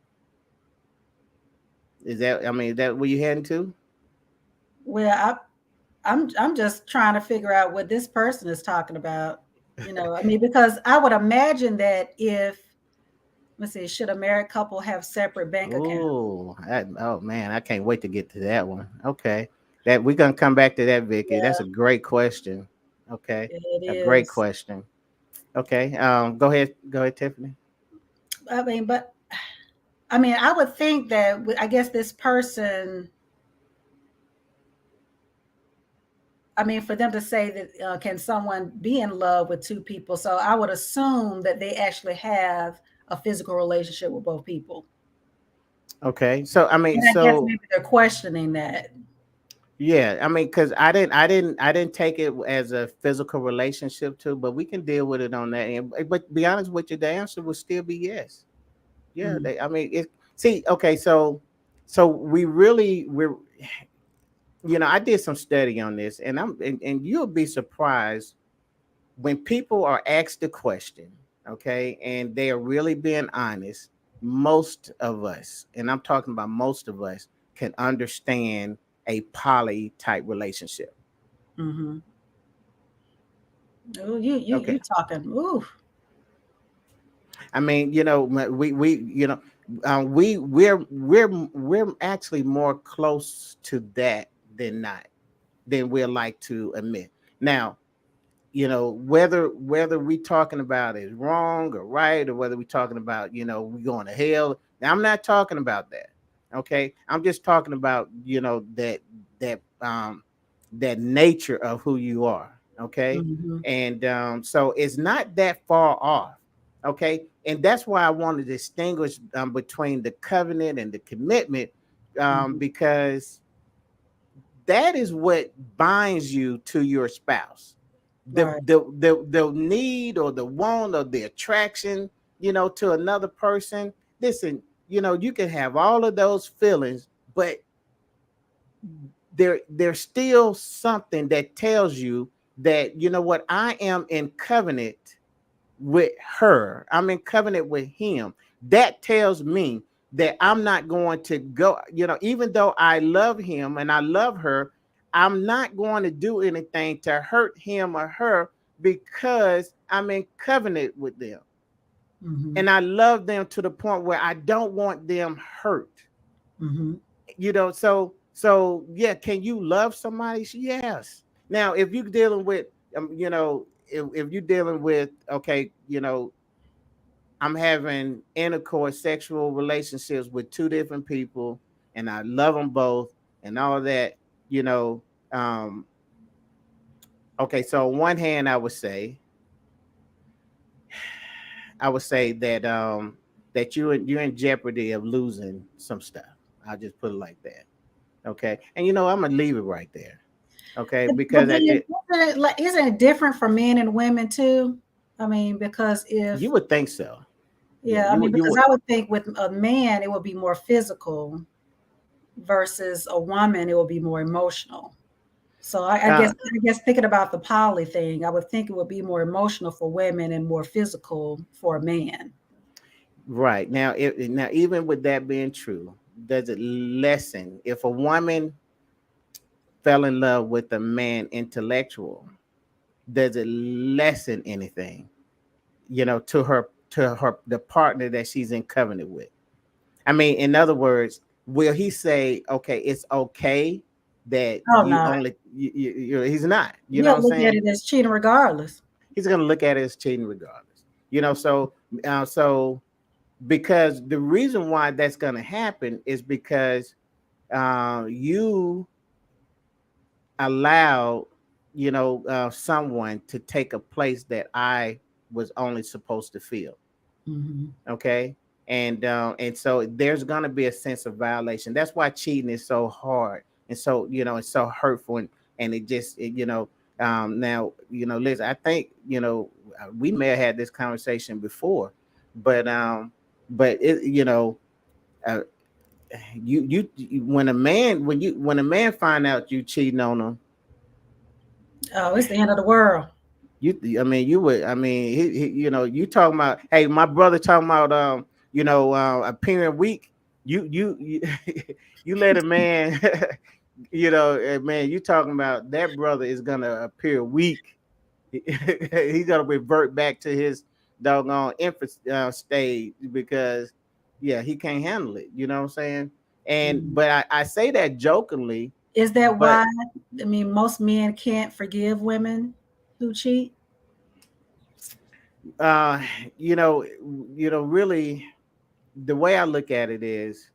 S2: Is that, I mean, is that where you heading to?
S1: Well, I'm just trying to figure out what this person is talking about. I mean, because I would imagine that if, let's see, should a married couple have separate bank accounts?
S2: Oh man, I can't wait to get to that one. Okay, that we're gonna come back to that, Vicky. That's a great question. Okay,
S1: It
S2: a great
S1: is.
S2: question. Okay, go ahead, Tiffany.
S1: I mean, but I mean, I would think that I guess this person, I mean, for them to say that, can someone be in love with two people? So I would assume that they actually have a physical relationship with both people.
S2: Okay, so I mean,
S1: And I guess
S2: so
S1: maybe they're questioning that.
S2: yeah, I mean, because I didn't take it as a physical relationship too, but we can deal with it on that end. But be honest with you, the answer would still be yes. Yeah,
S1: Mm,
S2: I mean, it. See, okay, so I did some study on this, and and you'll be surprised when people are asked the question, okay, and they are really being honest. Most of us, and I'm talking about most of us, can understand a poly type relationship.
S1: mm-hmm. Oh, you
S2: Okay,
S1: talking? Ooh,
S2: I mean, we we're actually more close to that than not, than we're like to admit. Now, whether we talking about is wrong or right, or whether we talking about, we going to hell. Now, I'm not talking about that. Okay, I'm just talking about, that that nature of who you are. Okay,
S1: mm-hmm,
S2: and so it's not that far off. Okay, and that's why I want to distinguish between the covenant and the commitment,
S1: mm-hmm.
S2: because that is what binds you to your spouse. the
S1: Right.
S2: the the need or the want or the attraction, to another person. Listen, you can have all of those feelings, but there's still something that tells you that, what, I am in covenant with her, I'm in covenant with him. That tells me that I'm not going to go, even though I love him and I love her, I'm not going to do anything to hurt him or her, because I'm in covenant with them.
S1: Mm-hmm,
S2: And I love them to the point where I don't want them hurt.
S1: mm-hmm.
S2: So yeah, can you love somebody? Yes. Now, if you're dealing with if you're dealing with, okay, I'm having intercourse, sexual relationships with two different people, and I love them both, and all that. You know, um, okay. So on one hand, I would say that that you're in jeopardy of losing some stuff. I'll just put it like that. Okay, and I'm gonna leave it right there. Okay,
S1: But
S2: because
S1: then isn't it different for men and women too? I mean, because
S2: you
S1: if
S2: would think so. Yeah,
S1: yeah, I mean,
S2: you
S1: because
S2: would.
S1: I would think with a man it would be more physical versus a woman it would be more emotional. So
S2: Uh,
S1: I guess thinking about the poly thing, I would think it would be more emotional for women and more physical for a man.
S2: right now, now even with that being true, does it lessen if a woman fell in love with a man intellectual? Does it lessen anything? To her the partner that she's in covenant with. I mean, in other words, will he say, okay, it's okay that
S1: Oh
S2: you
S1: no,
S2: only he's not, you know what
S1: he'll
S2: I'm
S1: look at
S2: saying?
S1: it as cheating regardless.
S2: He's gonna look at it as cheating regardless. So because the reason why that's gonna happen is because you allowed someone to take a place that I was only supposed to fill.
S1: Mm-hmm.
S2: Okay. And so there's gonna be a sense of violation. That's why cheating is so hard and so it's so hurtful, and it just now Liz, I think we may have had this conversation before, but it uh, when a man find out you cheating on him,
S1: Oh, it's the end of the world.
S2: I mean, you would. I mean, you talking about? Hey, my brother talking about appearing weak. You you let a man, man. You talking about that brother is gonna appear weak. He's gonna revert back to his doggone infant stage because yeah, he can't handle it. You know what I'm saying? And
S1: Mhm.
S2: but I say that jokingly,
S1: Is that
S2: but
S1: why? I mean, most men can't forgive women who cheat.
S2: uh, really the way I look at it is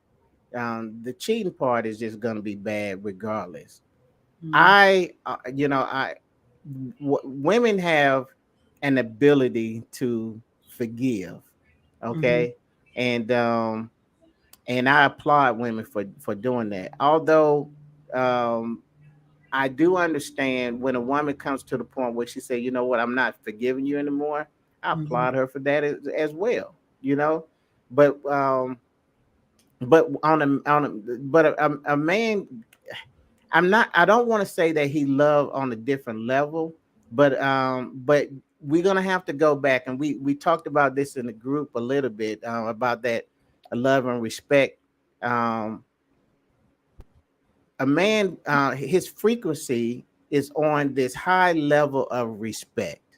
S2: the cheating part is just going to be bad regardless.
S1: Mm-hmm.
S2: I, women have an ability to forgive,
S1: Mm-hmm.
S2: okay, and I applaud women for doing that. Although um, I do understand when a woman comes to the point where she say, you know what, I'm not forgiving you anymore. I
S1: Mm-hmm.
S2: applaud her for that as well. You know, but a man, I don't want to say that he loved on a different level, but we're gonna have to go back, and we talked about this in the group a little bit about that love and respect. um a man, his frequency is on this high level of respect.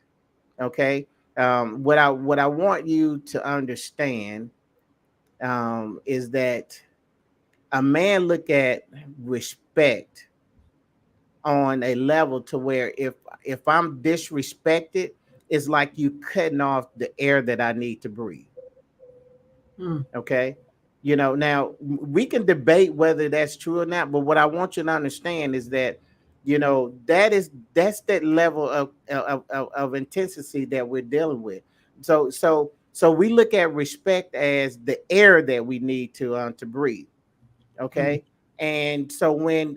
S2: Okay. What I want you to understand is that a man look at respect on a level to where if I'm disrespected, it's like you cutting off the air that I need to breathe.
S1: Mm-hmm.
S2: Okay. Now we can debate whether that's true or not, but what I want you to understand is that that's that level of intensity that we're dealing with. So we look at respect as the air that we need to breathe. Okay. And so when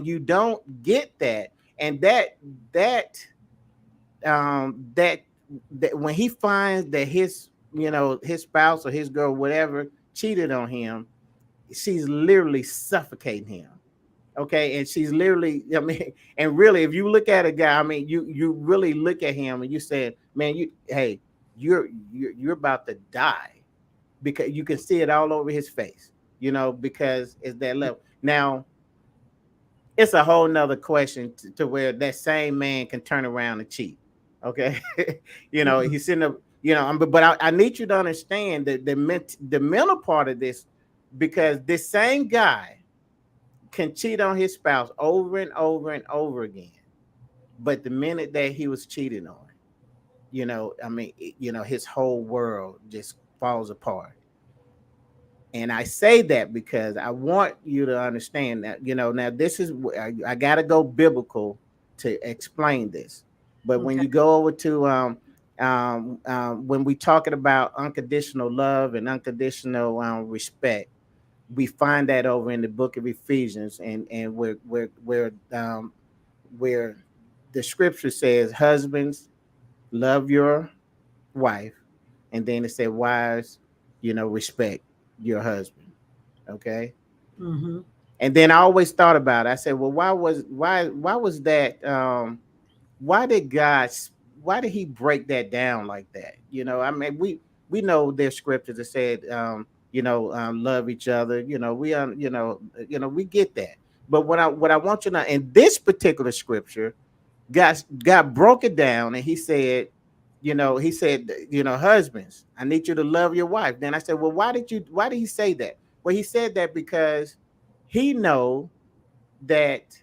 S2: you don't get that, and that that when he finds that his spouse or his girl, whatever, cheated on him, she's literally suffocating him. Okay. And she's literally, I mean, and really, if you look at a guy, I mean, you really look at him and you say, man, you're about to die, because you can see it all over his face, because it's that level. Now it's a whole nother question to where that same man can turn around and cheat. Okay.
S1: Mm-hmm.
S2: He's sitting up, but I need you to understand that the mental part of this, because this same guy can cheat on his spouse over and over and over again. But the minute that he was cheated on, I mean, his whole world just falls apart. And I say that because I want you to understand that, now this is, I got to go biblical to explain this. But when
S1: Okay.
S2: you go over to, when we talking about unconditional love and unconditional respect, we find that over in the book of Ephesians, and where the scripture says, husbands, love your wife, and then it said, wives, respect your husband. Okay.
S1: Mm-hmm.
S2: And then I always thought about it. I said, well, why was that? Why did God? Why did He break that down like that? I mean, we know there's scriptures that said, love each other. We get that. But what I want you to know, in this particular scripture, God broke it down, and He said, husbands, I need you to love your wife. Then I said, well, why did He say that? Well, He said that because He know that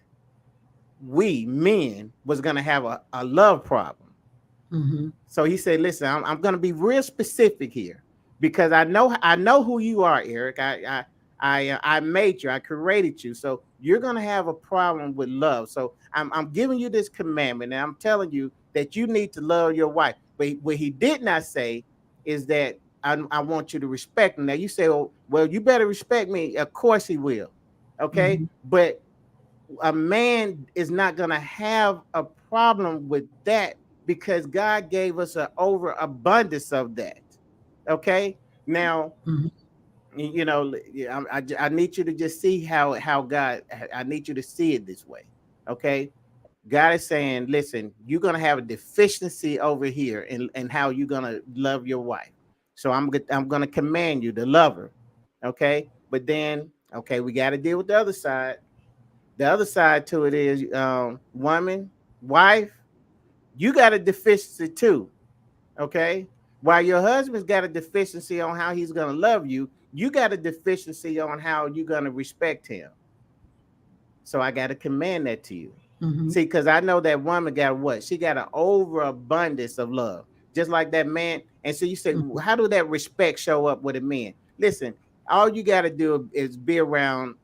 S2: we men was going to have a love problem.
S1: Mm-hmm.
S2: So He said, listen, I'm going to be real specific here, because I know who you are, Eric. I made you, I created you. So you're going to have a problem with love. So I'm giving you this commandment, and I'm telling you that you need to love your wife. But what He did not say is that I want you to respect him. Now you say, oh, well, you better respect me. Of course He will. Okay.
S1: Mm-hmm.
S2: But a man is not going to have a problem with that, because God gave us an overabundance of that. Okay. Now,
S1: Mm-hmm.
S2: I need you to just see how God, I need you to see it this way. Okay. God is saying, listen, you're going to have a deficiency over here in how you're going to love your wife. So I'm going to command you to love her. Okay. But then, okay, we got to deal with the other side. The other side to it is, woman, wife, you got a deficiency too. Okay. While your husband's got a deficiency on how he's going to love you, you got a deficiency on how you're going to respect him. So I got to command that to you.
S1: Mm-hmm.
S2: See, because I know that woman got what? She got an overabundance of love, just like that man. And so you say,
S1: Mm-hmm.
S2: how do that respect show up with a man? Listen, all you got to do is be around,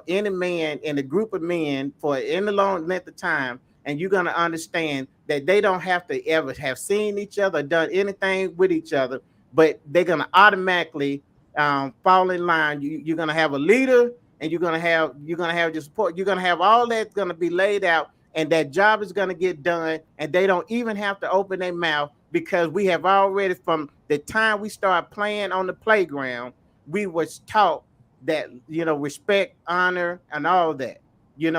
S2: any man in a group of men for any long length of time, and you're going to understand that they don't have to ever have seen each other, done anything with each other, but they're going to automatically fall in line. You're going to have a leader, and you're gonna have your support. You're gonna have all that's gonna be laid out, and that job is gonna get done, and they don't even have to open their mouth, because we have already, from the time we start playing on the playground, we was taught that, respect, honor, and all that. We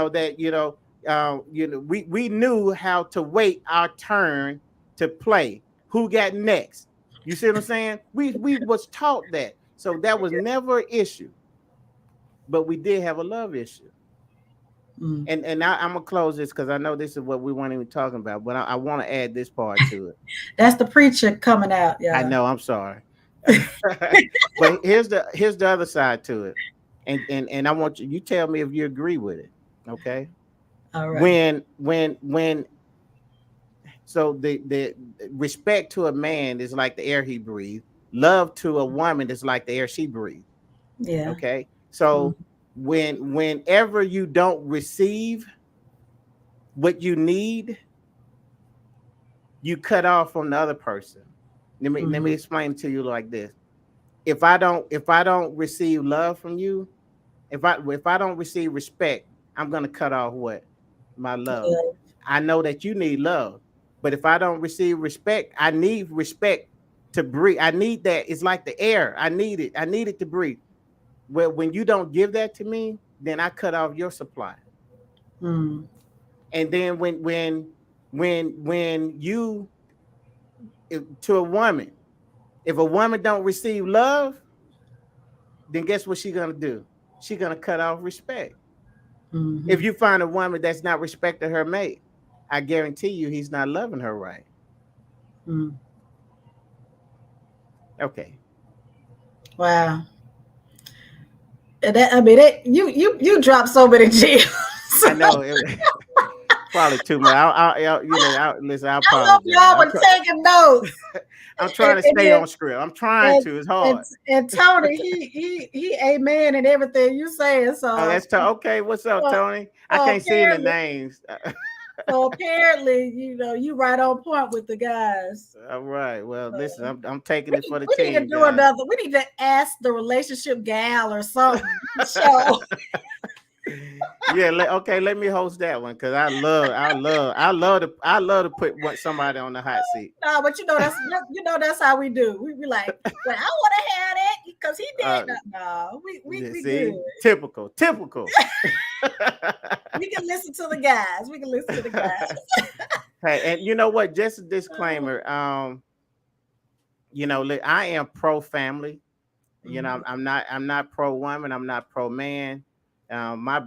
S2: knew how to wait our turn to play. Who got next? You see what I'm saying? We was taught that, so that was never an issue. But we did have a love issue. Mm. And I'm gonna close this, because I know this is what we weren't even talking about, but I want to add this part to it.
S1: That's the preacher coming out. Yeah,
S2: I know. I'm sorry. But here's the other side to it, and I want you tell me if you agree with it. Okay.
S1: All right.
S2: When so the respect to a man is like the air he breathes. Love to a woman is like the air she breathes.
S1: Yeah.
S2: Okay. So whenever you don't receive what you need, you cut off from the other person. Let me explain to you like this. If I don't receive love from you, if I don't receive respect, I'm gonna cut off what? My love. Yeah. I know that you need love, but if I don't receive respect, I need respect to breathe. I need that. It's like the air. I need it. I need it to breathe. Well, when you don't give that to me, then I cut off your supply. And then when you, to a woman, if a woman don't receive love, then guess what she's gonna do? She's gonna cut off respect. Mm-hmm. If you find a woman that's not respecting her mate, I guarantee you he's not loving her right. Okay.
S1: Wow. You dropped so many gems.
S2: I know. probably too much. Listen. I
S1: I hope
S2: apologize.
S1: y'all were taking notes.
S2: I'm
S1: And,
S2: trying to
S1: and
S2: stay
S1: then
S2: on script. I'm trying
S1: and,
S2: to. It's
S1: and,
S2: hard.
S1: and Tony, he amen and everything you saying.
S2: Oh,
S1: So,
S2: that's okay. What's up,
S1: so,
S2: Tony? I
S1: so
S2: can't see any
S1: apparently,
S2: names.
S1: you right on point with the guys.
S2: All right. Well, listen,
S1: So,
S2: I'm taking it for the
S1: we need to
S2: team,
S1: do
S2: guys.
S1: another. We need to ask the relationship gal or something. So,
S2: Yeah. Okay. Let me host that one because I love to put somebody on the hot seat.
S1: no, but that's how we do. We be like, well, I want to have that because he did.
S2: Uh,
S1: No,
S2: yeah,
S1: we good.
S2: see, typical.
S1: We can listen to the guys. We can listen to the guys.
S2: Hey, and you know what? Just a disclaimer. I am pro family. I'm not pro woman. I'm not pro man. My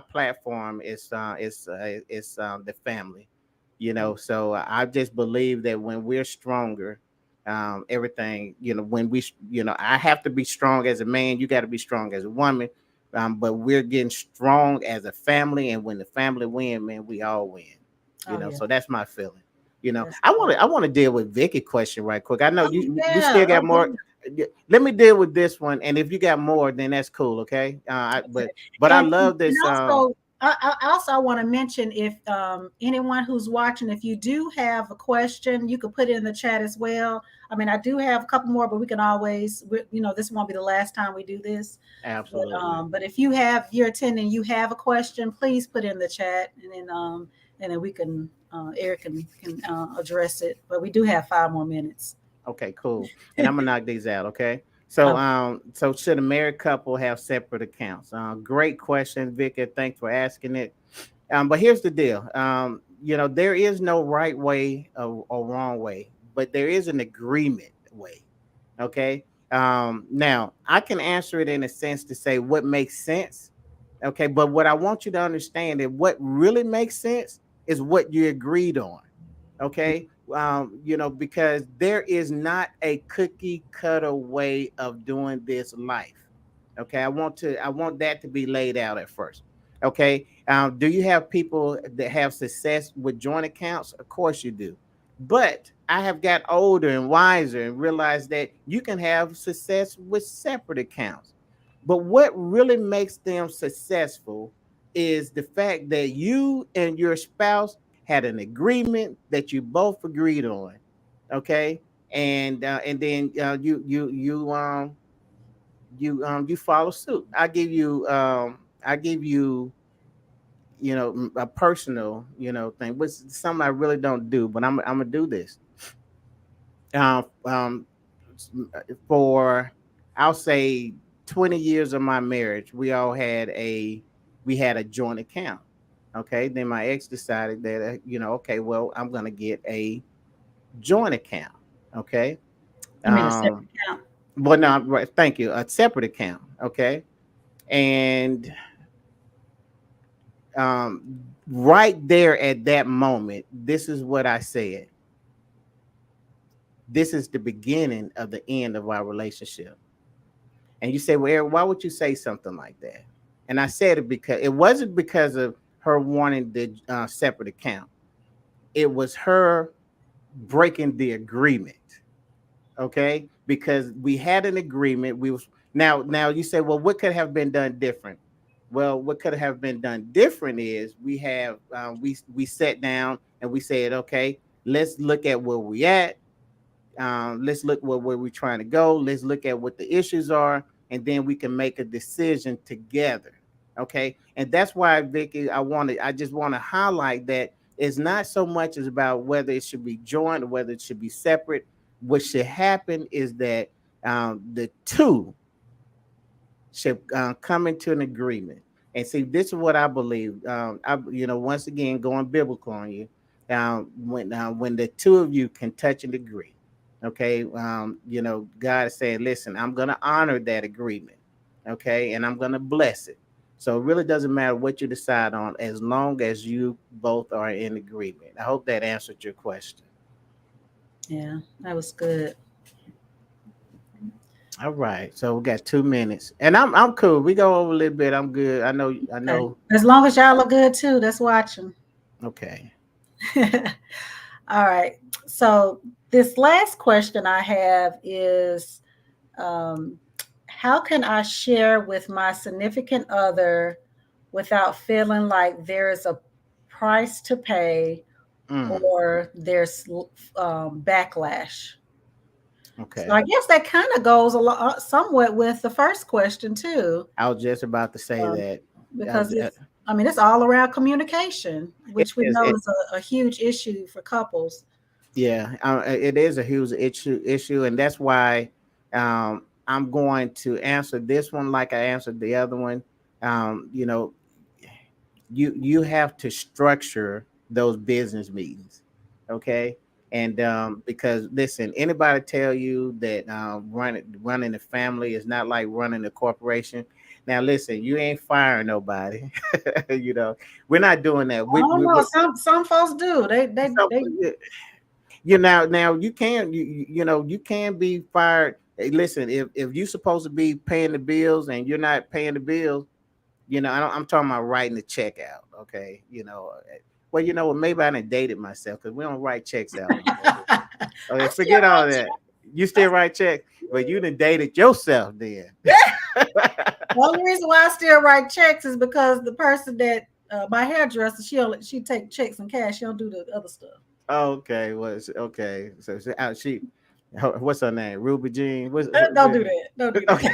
S2: platform is the family. So I just believe that when we're stronger, everything when I have to be strong as a man. You got to be strong as a woman. But we're getting strong as a family, and when the family win, man, we all win.
S1: Oh yeah.
S2: So that's my feeling.
S1: That's
S2: I want to deal with Vicky question right quick. I know
S1: oh
S2: you
S1: yeah.
S2: still got more.
S1: Okay.
S2: Let me deal with this one, and if you got more, then that's cool. Okay. But I love
S1: And
S2: this.
S1: also, I want to mention if anyone who's watching, if you do have a question, you could put it in the chat as well. I mean, I do have a couple more, but we can always, this won't be the last time we do this.
S2: Absolutely.
S1: But if you're attending, you have a question, please put it in the chat, and then we can Eric can address it. But we do have 5 more minutes.
S2: Okay, cool. And I'm gonna knock these out. Okay. So should a married couple have separate accounts? Great question, Vicky. Thanks for asking it. But here's the deal. There is no right way or wrong way, but there is an agreement way. Okay. Now I can answer it in a sense to say what makes sense. Okay, but what I want you to understand that what really makes sense is what you agreed on. Okay. Because there is not a cookie cutter way of doing this life. Okay, I want that to be laid out at first. Okay. Do you have people that have success with joint accounts? Of course you do. But I have got older and wiser and realized that you can have success with separate accounts. But what really makes them successful is the fact that you and your spouse had an agreement that you both agreed on. Okay. And then you follow suit. I give you a personal thing, which is something I really don't do, but I'm gonna do this. Uh, um, for I'll say 20 years of my marriage, we had a joint account. Okay, then my ex decided that okay, well, I'm gonna get a joint account. Okay.
S1: You mean a separate
S2: um
S1: account?
S2: well, no, right, thank you, a separate account. Okay. And right there at that moment, this is what I said: this is the beginning of the end of our relationship. And you say, well, Eric, why would you say something like that? And I said it because it wasn't because of her wanting the separate account. It was her breaking the agreement. Okay, because we had an agreement. We was now you say, well, what could have been done different? Well, what could have been done different is we sat down and we said, okay, let's look at where we at. Let's look where we're trying to go. Let's look at what the issues are, and then we can make a decision together. Okay, and that's why, Vicky, I just want to highlight that it's not so much as about whether it should be joint or whether it should be separate. What should happen is that the two should come into an agreement. And see, this is what I believe. Once again, going biblical on you, when the two of you can touch and agree, okay, God is saying, listen, I'm going to honor that agreement, okay, and I'm going to bless it. So it really doesn't matter what you decide on, as long as you both are in agreement. I hope that answered your question.
S1: Yeah, that was good.
S2: All right. So we got 2 minutes, and I'm cool. We go over a little bit. I'm good. I
S1: Okay.
S2: know.
S1: As long as y'all are good too, that's watching.
S2: Okay.
S1: All right. So this last question I have is, um, how can I share with my significant other without feeling like there is a price to pay
S2: Mm,
S1: or there's backlash? So
S2: okay.
S1: I guess that kind of goes a lot, somewhat with the first question too,
S2: I was just about to say
S1: um,
S2: that.
S1: because I mean, it's all around communication,
S2: It
S1: which we
S2: is.
S1: know is a huge issue for couples.
S2: Yeah, it is a huge issue, and that's why I'm going to answer this one like I answered the other one. You know, you have to structure those business meetings, okay? And because listen, anybody tell you that running a family is not like running a corporation. Now listen, you ain't firing nobody. you know, we're not doing that.
S1: I don't know. Some folks do.
S2: So,
S1: They
S2: now you can you can be fired. Hey, listen, if you're supposed to be paying the bills and you're not paying the bills, I'm talking about writing the check out. Okay, well, maybe I done dated myself because we don't write checks out no more.
S1: I
S2: Okay,
S1: still
S2: forget all
S1: write
S2: that. You still write checks, but you done dated yourself then.
S1: The only reason why I still write checks is because the person that my hairdresser, she take checks and cash. She don't do the other stuff.
S2: Okay, okay. So what's her name? Ruby Jean.
S1: Don't do that. Don't do
S2: Okay.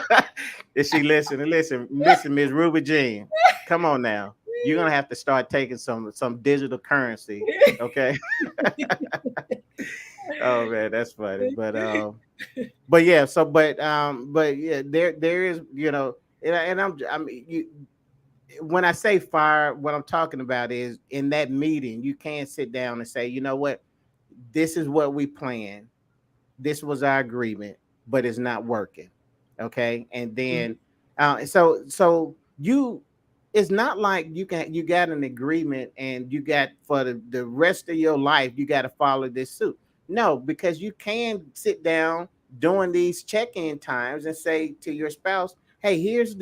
S1: that.
S2: Is she listening? Listen, Miss Ruby Jean. Come on now. You're gonna have to start taking some digital currency. Okay. Oh man, that's funny. But yeah, but yeah, there is, and when I say fire, what I'm talking about is in that meeting, you can't sit down and say, you know what, this is what we planned. This was our agreement, but it's not working. Okay. And then so you it's not like you got an agreement and you got for the rest of your life you got to follow this suit. No, because you can sit down during these check-in times and say to your spouse, hey, here's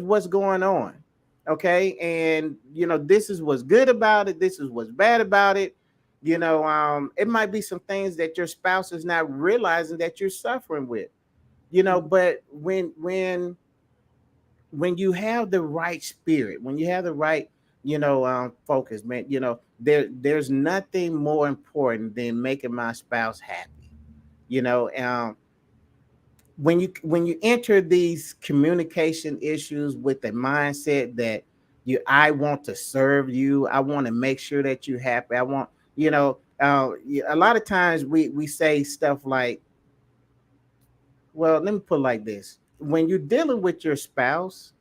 S2: what's going on. Okay. And this is what's good about it, this is what's bad about it. It might be some things that your spouse is not realizing that you're suffering with. But when you have the right spirit, when you have the right focus, man, there's nothing more important than making my spouse happy. you know um when you enter these communication issues with the mindset that I want to serve you, I want to make sure that you're happy, I want, a lot of times we say stuff like, well, let me put it like this: when you're dealing with your spouse,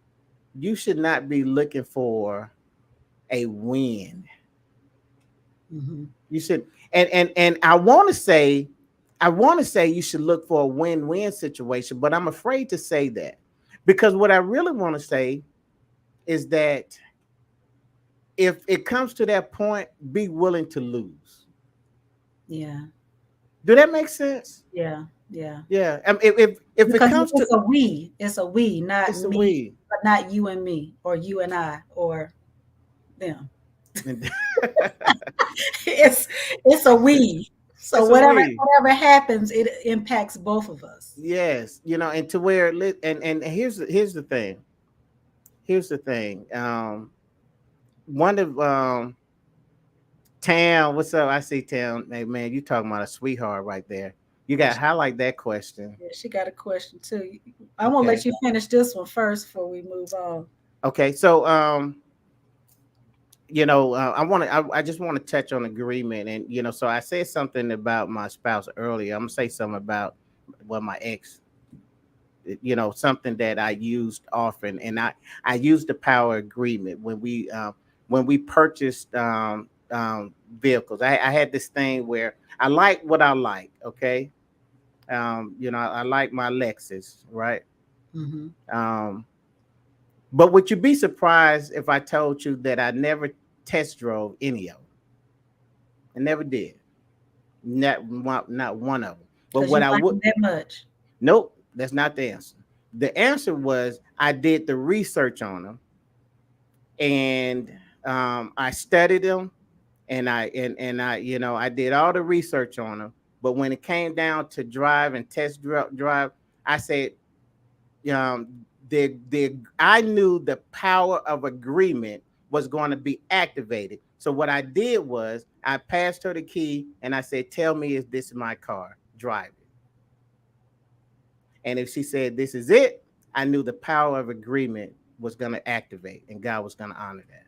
S2: you should not be looking for a win.
S1: Mm-hmm.
S2: You should, and I want to say you should look for a win-win situation, but I'm afraid to say that, because what I really want to say is that if it comes to that point, be willing to lose.
S1: Yeah.
S2: Do that make sense?
S1: Yeah. Yeah.
S2: Yeah. If it
S1: Because
S2: comes to,
S1: it's a we. It's a we, not
S2: it's a
S1: me,
S2: we.
S1: but not you and me, or you and I, or them. it's it's a we. So
S2: It's a we.
S1: whatever happens, it impacts both of us.
S2: Yes, and to where and here's the thing. Here's the thing. One of Tam, what's up? I see Tam. Hey man, you talking about a sweetheart right there. You
S1: Yeah,
S2: got to highlight that question.
S1: she got a question too. I want to let
S2: Okay.
S1: you finish this one first before we move on.
S2: Okay. So I just want to touch on agreement, and so I said something about my spouse earlier. I'm gonna say something about my ex. Something that I used often, and I used the power agreement when we purchased vehicles. I had this thing where I like what I like. Okay. I like my Lexus, right?
S1: Hmm.
S2: Um, but would you be surprised if I told you that I never test drove any of them? I never did. Not one of them. But
S1: Because you
S2: what I
S1: like
S2: would,
S1: them that much.
S2: Nope, that's not the answer. The answer was I did the research on them, and I studied them, and I I did all the research on them. But when it came down to drive and test drive, I said, the I knew the power of agreement was going to be activated. So what I did was I passed her the key and I said, "Tell me if this is my car. Drive it." And if she said this is it, I knew the power of agreement was going to activate, and God was going to honor that.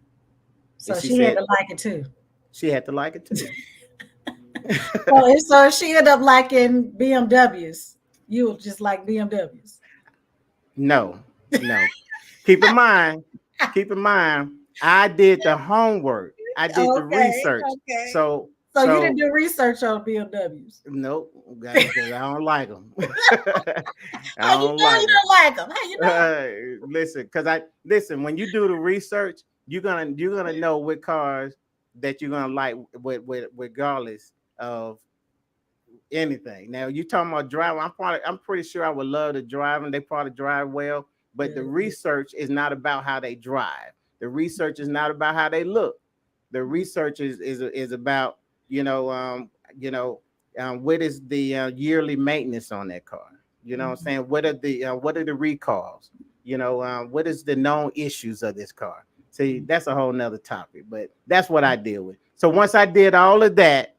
S1: So
S2: And she
S1: she had
S2: said
S1: to like it too.
S2: she had to like it too.
S1: So if she ended up liking BMWs, you just like BMWs.
S2: No, no. Keep in mind, keep in mind, I did the homework. I did the
S1: Okay,
S2: research.
S1: okay.
S2: So,
S1: So you didn't
S2: so
S1: do research on BMWs.
S2: nope, because I don't like them. I
S1: How you
S2: don't
S1: know
S2: like
S1: you
S2: them.
S1: don't like them? How you know?
S2: Listen, because I listen. When you do the research, you're gonna know what cars that you're gonna like, with regardless of anything. Now you talking about driving. I'm pretty sure I would love to drive, and they probably drive well. But the
S1: Yeah.
S2: research is not about how they drive. The research is not about how they look. The research is about what is the yearly maintenance on that car. You know what I'm
S1: Mhm.
S2: saying? What are the recalls? What is the known issues of this car? See, that's a whole nother topic, but that's what I deal with. So once I did all of that,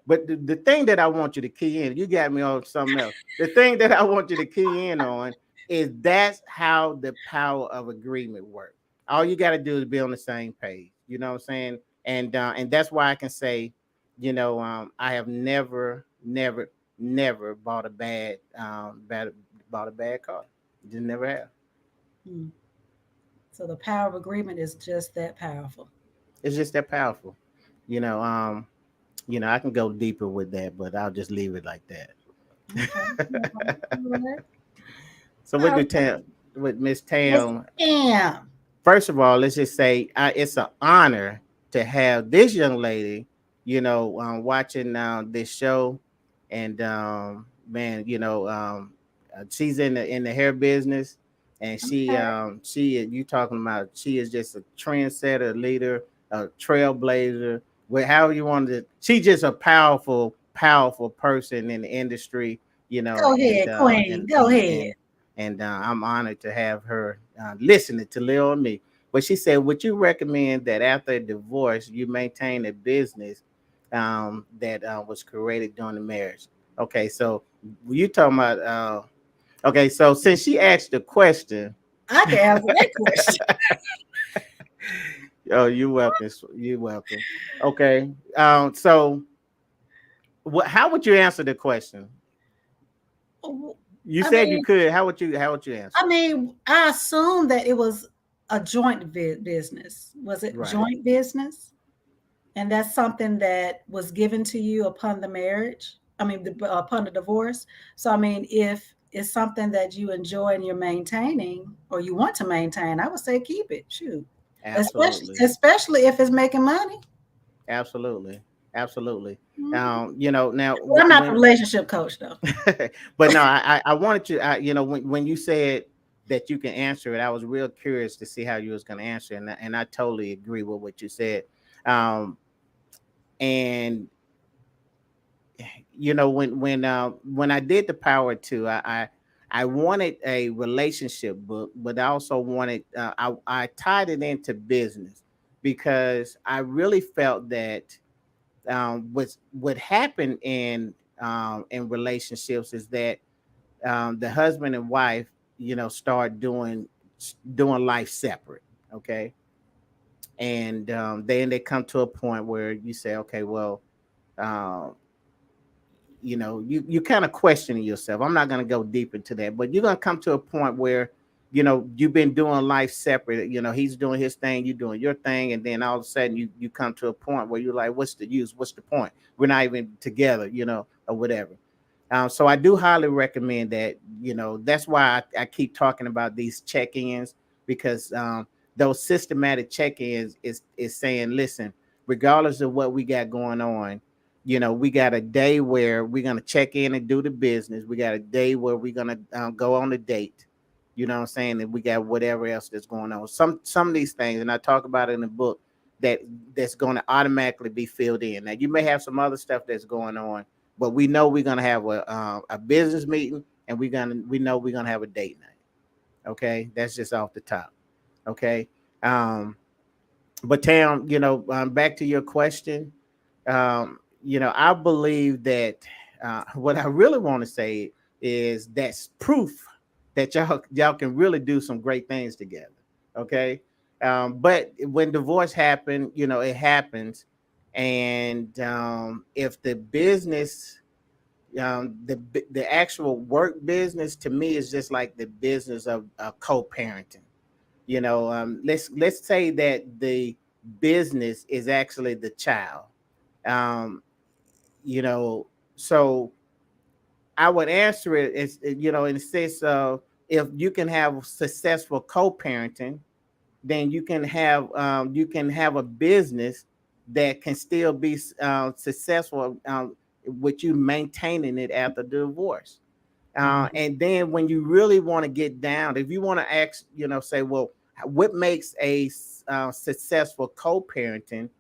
S2: but the thing that I want you to key in, you got me on something else. The thing that I want you to key in on is that's how the power of agreement works. All you got to do is be on the same page. You know what I'm saying? And that's why I can say, I have never bought a bad car. Just never have.
S1: Mm. So the power of agreement is just that powerful.
S2: It's just that powerful. You know, um, I can go deeper with that, but I'll just leave it like
S1: Okay. All right.
S2: So what do
S1: All right.
S2: Tam with Miss
S1: Miss
S2: Tam?
S1: Pam.
S2: First of all, let's just say it's an honor to have this young lady, watching this show, and man, she's in the hair business, and
S1: Okay.
S2: you talking about she is just a trendsetter, leader, a trailblazer, however you want to. She's just a powerful person in the industry,
S1: Go ahead, Queen. Go ahead.
S2: and I'm honored to have her listening to Lil and me. But she said, "Would you recommend that after a divorce, you maintain a business that was created during the marriage?" Okay, so you talking about? Okay, so since she asked the question,
S1: I can answer that question.
S2: oh, you're welcome. You're welcome. Okay, so how would you answer the question? You
S1: I
S2: said you
S1: mean,
S2: could. How would you answer?
S1: I assume that it was a joint business. Was it
S2: Right.
S1: joint business? And that's something that was given to you upon the marriage. I mean, upon the divorce. So, I mean, if it's something that you enjoy and you're maintaining, or you want to maintain, I would say keep it. Shoot, especially
S2: Absolutely.
S1: especially if it's making money.
S2: Absolutely. Absolutely.
S1: Mhm.
S2: Now
S1: Well, I'm not the relationship coach, though.
S2: but no, I wanted to, when you said that you can answer it, I was real curious to see how you was going to answer, and I totally agree with what you said. Um, and when I did the Power Two, I wanted a relationship book, but I also wanted I tied it into business because I really felt that what happened in relationships is that the husband and wife, start doing life separate. Okay, and then they come to a point where you say, okay, well, um, you kind of questioning yourself. I'm not going to go deep into that, but you're going to come to a point where you've been doing life separate. He's doing his thing, you doing your thing, and then all of a sudden you come to a point where you're like, what's the use, what's the point, we're not even together, or whatever. So I do highly recommend that. That's why I keep talking about these check-ins, because those systematic check-ins is saying, listen, regardless of what we got going on, we got a day where we're gonna check in and do the business. We got a day where we're gonna go on a date. You know what I'm saying? And we got whatever else that's going on. Some of these things, and I talk about it in the book, that's going to automatically be filled in. Now you may have some other stuff that's going on, but we know we're gonna have a business meeting, and we know we're gonna have a date night. Okay, that's just off the top. Okay, um, but Tam, back to your question. I believe that what I really want to say is that's proof that y'all can really do some great things together. Okay, but when divorce happen, it happens, and if the business, the actual work business, to me is just like the business of co-parenting. Let's say that the business is actually the child. um, you know, so I would answer it as in the sense of, if you can have successful co-parenting, then you can have a business that can still be successful, with you maintaining it after the divorce. And then when you really want to get down, if you want to ask, say, well, what makes a successful co-parenting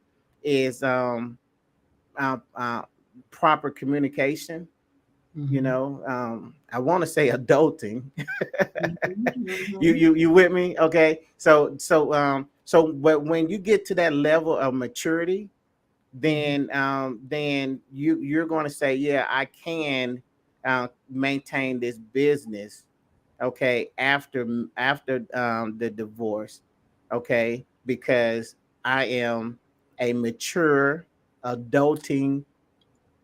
S2: is uh, uh, proper communication.
S1: Mhm.
S2: I want to say adulting.
S1: Mhm.
S2: You with me? Okay. So but when you get to that level of maturity,
S1: Mhm.
S2: then you're going to say, yeah, I can maintain this business, okay, after the divorce, okay, because I am a mature adulting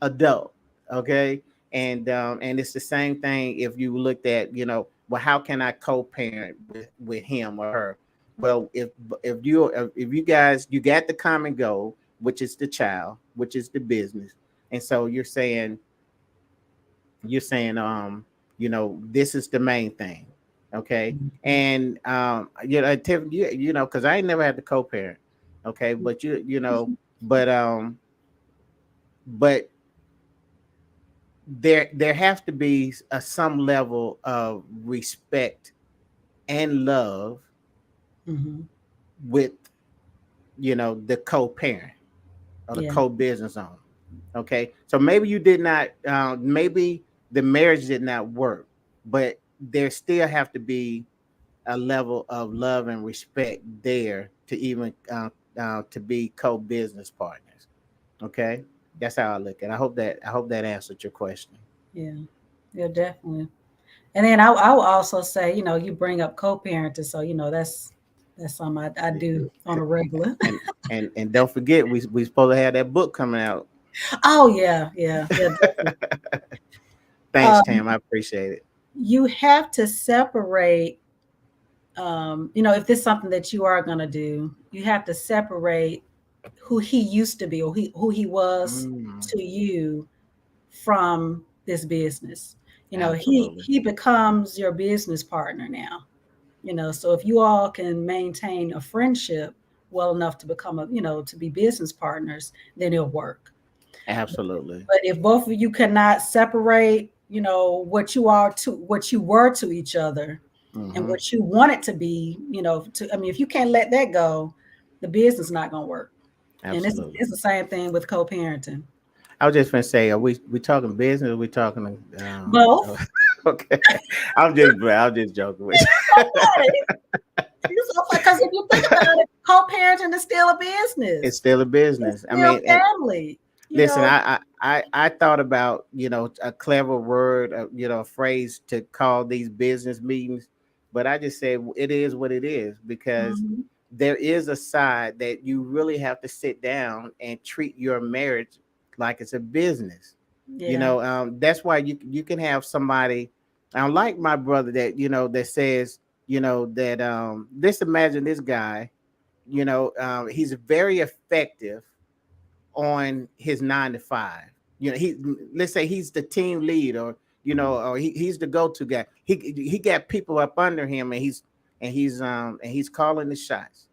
S2: adult. Okay. And it's the same thing if you looked at, well, how can I co-parent with him or her? Well, if you guys, you got the common goal, which is the child, which is the business. And so you're saying this is the main thing. Okay.
S1: Mhm.
S2: And Tiff, because I ain't never had to co-parent. Okay. But but but there has to be some level of respect and love
S1: Mhm.
S2: with the co-parent or the
S1: Yeah.
S2: co-business owner. Okay, so maybe you did not, maybe the marriage did not work, but there still have to be a level of love and respect there to even to be co-business partners. Okay, that's how I look at it. I hope that answered your question.
S1: Yeah. Yeah, definitely. And then I will also say, you bring up co-parenting, so that's something I do on a regular.
S2: And don't forget, we supposed to have that book coming out.
S1: Oh yeah, yeah, yeah, definitely.
S2: Thanks,
S1: Um,
S2: Tam. I appreciate it.
S1: you have to separate. If this is something that you are gonna do, you have to separate who he used to be, or who he was
S2: Mm,
S1: to you, from this business. He
S2: absolutely.
S1: he becomes your business partner now. So if you all can maintain a friendship well enough to become to be business partners, then it'll work.
S2: Absolutely.
S1: But if both of you cannot separate, what you were to each other, and
S2: Hmm.
S1: what you want it to be, if you can't let that go, the business is not going to work. And
S2: Absolutely.
S1: it's the same thing with co-parenting.
S2: I was just gonna say, are we talking business? Or we talking?
S1: Both.
S2: Okay. I'm just joking with you.
S1: It's so funny because if you think about it, co-parenting is still a business.
S2: It's still a
S1: It's
S2: business. I
S1: still
S2: mean,
S1: family. You
S2: listen,
S1: know.
S2: I thought about a clever word, a phrase to call these business meetings, but I just said it is what it is, because
S1: Mhm.
S2: there is a side that you really have to sit down and treat your marriage like it's a business.
S1: Yeah.
S2: That's why you can have somebody, like my brother, that says, that let's imagine this guy, he's very effective on his 9 to 5. He, let's say he's the team lead, or he's the go-to guy. He got people up under him, and he's calling the shots,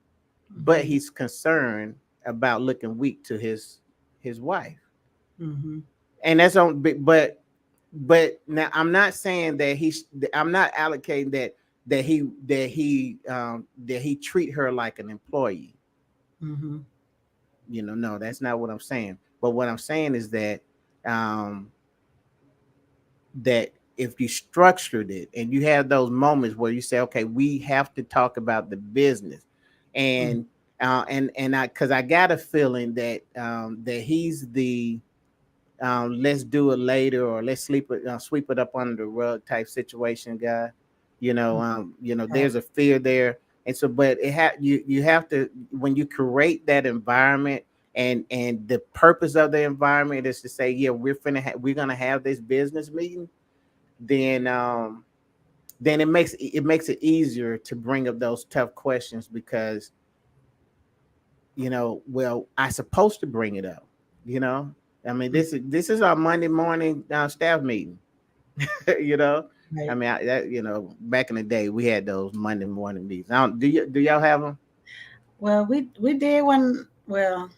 S2: but
S1: Mhm.
S2: he's concerned about looking weak to his wife.
S1: Mm-hmm.
S2: And that's on. But now I'm not saying that I'm not allocating that he treat her like an employee.
S1: Mm-hmm.
S2: No, that's not what I'm saying. But what I'm saying is um, that if you structured it and you have those moments where you say, okay, we have to talk about the business,
S1: Mm-hmm.
S2: and I because I got a feeling that he's the let's do it later or let's sweep it up under the rug type situation guy.
S1: Right.
S2: There's a fear there, and so but you have to, when you create that environment, and the purpose of the environment is to say, yeah, we're gonna have this business meeting, then it makes it easier to bring up those tough questions, because well, I supposed to bring it up. You know, I mean, this is our Monday morning staff meeting. you know, I
S1: Right.
S2: mean, back in the day we had those Monday morning meetings. I don't, do y'all have them?
S1: Well, we did one. Well,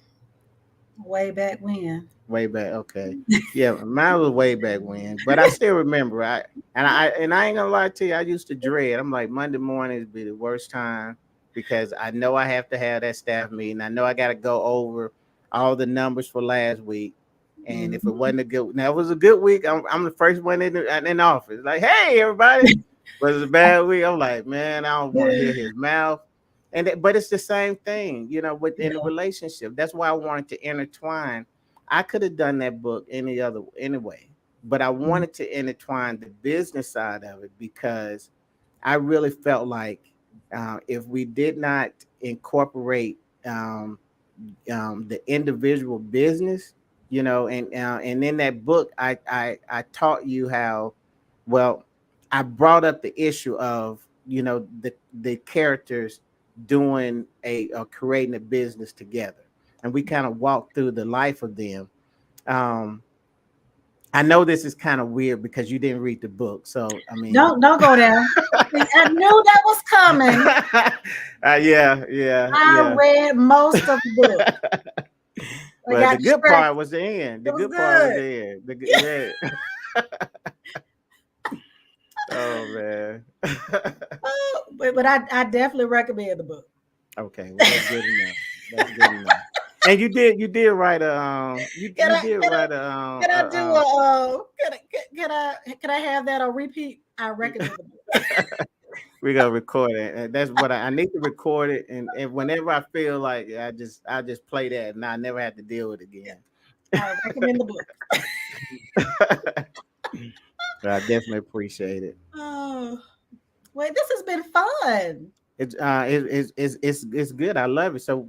S1: way back when.
S2: Way back, okay, yeah, mine was way back when, but I still remember. I ain't gonna lie to you, I used to dread. I'm like, Monday mornings be the worst time, because I know I have to have that staff meeting. I know I got to go over all the numbers for last week, and if it
S1: Mm-hmm.
S2: wasn't a good, now it was a good week, I'm the first one in office. Like, hey, everybody. But it's a bad week. I'm like, man, I don't want to hear his mouth. But it's the same thing, within a
S1: Yeah.
S2: relationship. That's why I wanted to intertwine. I could have done that book anyway, but I
S1: Mm-hmm.
S2: wanted to intertwine the business side of it, because I really felt like if we did not incorporate the individual business, and in that book, I taught you how, well, I brought up the issue of, the characters doing or creating a business together, and we kind of walked through the life of them. Um, I know this is kind of weird because you didn't read the book, so I mean,
S1: Don't go there. See, I knew that was coming.
S2: yeah, yeah,
S1: I
S2: yeah.
S1: read most of the book. I
S2: But
S1: got
S2: the good
S1: distracted.
S2: part was the end. The
S1: It was
S2: good part was
S1: good.
S2: the end. Yeah. Oh man.
S1: But I definitely recommend the book.
S2: Okay, well, that's good enough. That's good enough. And you did write a
S1: Can
S2: you
S1: I
S2: did
S1: can I
S2: write a
S1: can I do can I have that on repeat? I recommend the book.
S2: we're gonna record it, and that's what I need to record it, and whenever I feel like, I just play that, and I never have to deal with it again.
S1: I recommend the book.
S2: I definitely appreciate it.
S1: Oh, wait, this has been fun.
S2: It's good. I love it. So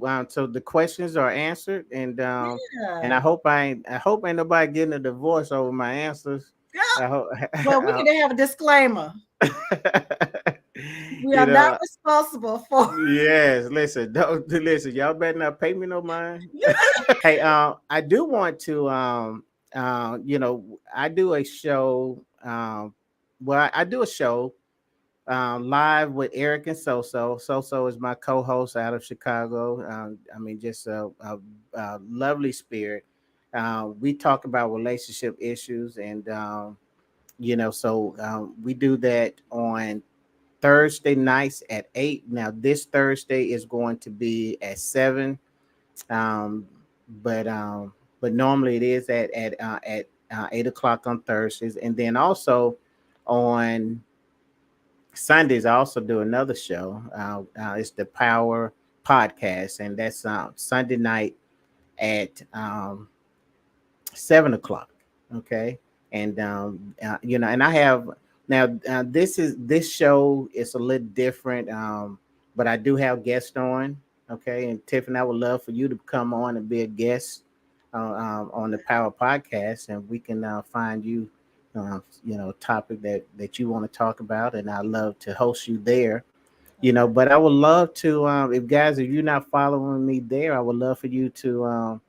S2: the questions are answered, and
S1: Yeah.
S2: I hope ain't nobody getting a divorce over my answers.
S1: Yeah.
S2: I hope.
S1: Well, we
S2: I
S1: need to have a disclaimer. We
S2: you
S1: are not
S2: know,
S1: responsible for.
S2: yes. Listen, don't listen. Y'all better not pay me no mind. Hey, I do want to, I do a show. Well, I do a show live with Eric and Soso. Soso is my co-host out of Chicago. I mean, just a lovely spirit. We talk about relationship issues, and we do that on Thursday nights at 8. Now, this Thursday is going to be at 7, um, but normally it is at 8 o'clock on Thursdays, and then also on Sundays, I also do another show. It's the Power Podcast, and that's Sunday night at 7 o'clock. Okay, and and I have now. This show is a little different, but I do have guests on. Okay, and Tiffany, I would love for you to come on and be a guest on the Power Podcast, and we can find you topic that you want to talk about, and I love to host you there. But I would love to, if you're not following me there, I would love for you to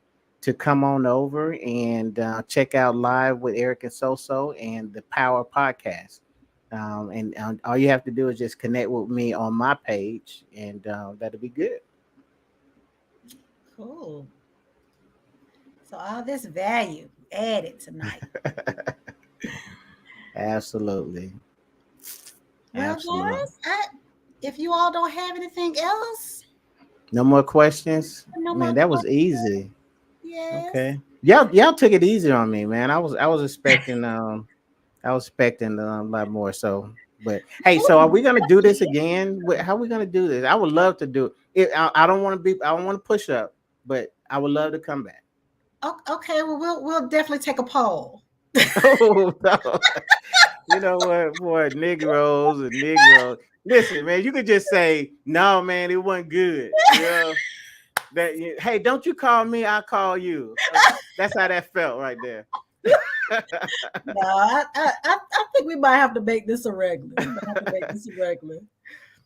S2: come on over and check out Live with Eric and Soso and the Power Podcast. And all you have to do is just connect with me on my page, and that'll be good.
S1: Cool. So all this value. added tonight.
S2: Absolutely.
S1: Well,
S2: Absolutely.
S1: guys, if you all don't have anything else,
S2: No more questions?
S1: no more
S2: Man, that was
S1: questions.
S2: easy.
S1: Yes.
S2: Okay. Y'all took it easy on me, man. I was expecting a lot more. So, but hey, so are we gonna do this again? How are we gonna do this? I would love to do it. I don't want to be. I don't want to push up, but I would love to come back.
S1: Okay, well, we'll definitely take a poll.
S2: Oh no! You know what, boy, Negroes and Negroes. Listen, man, you could just say no, man. It wasn't good. You know that. Hey, don't you call me? I call you. That's how that felt right there.
S1: No, I think we might have to make this a regular. We might have to make this a regular. You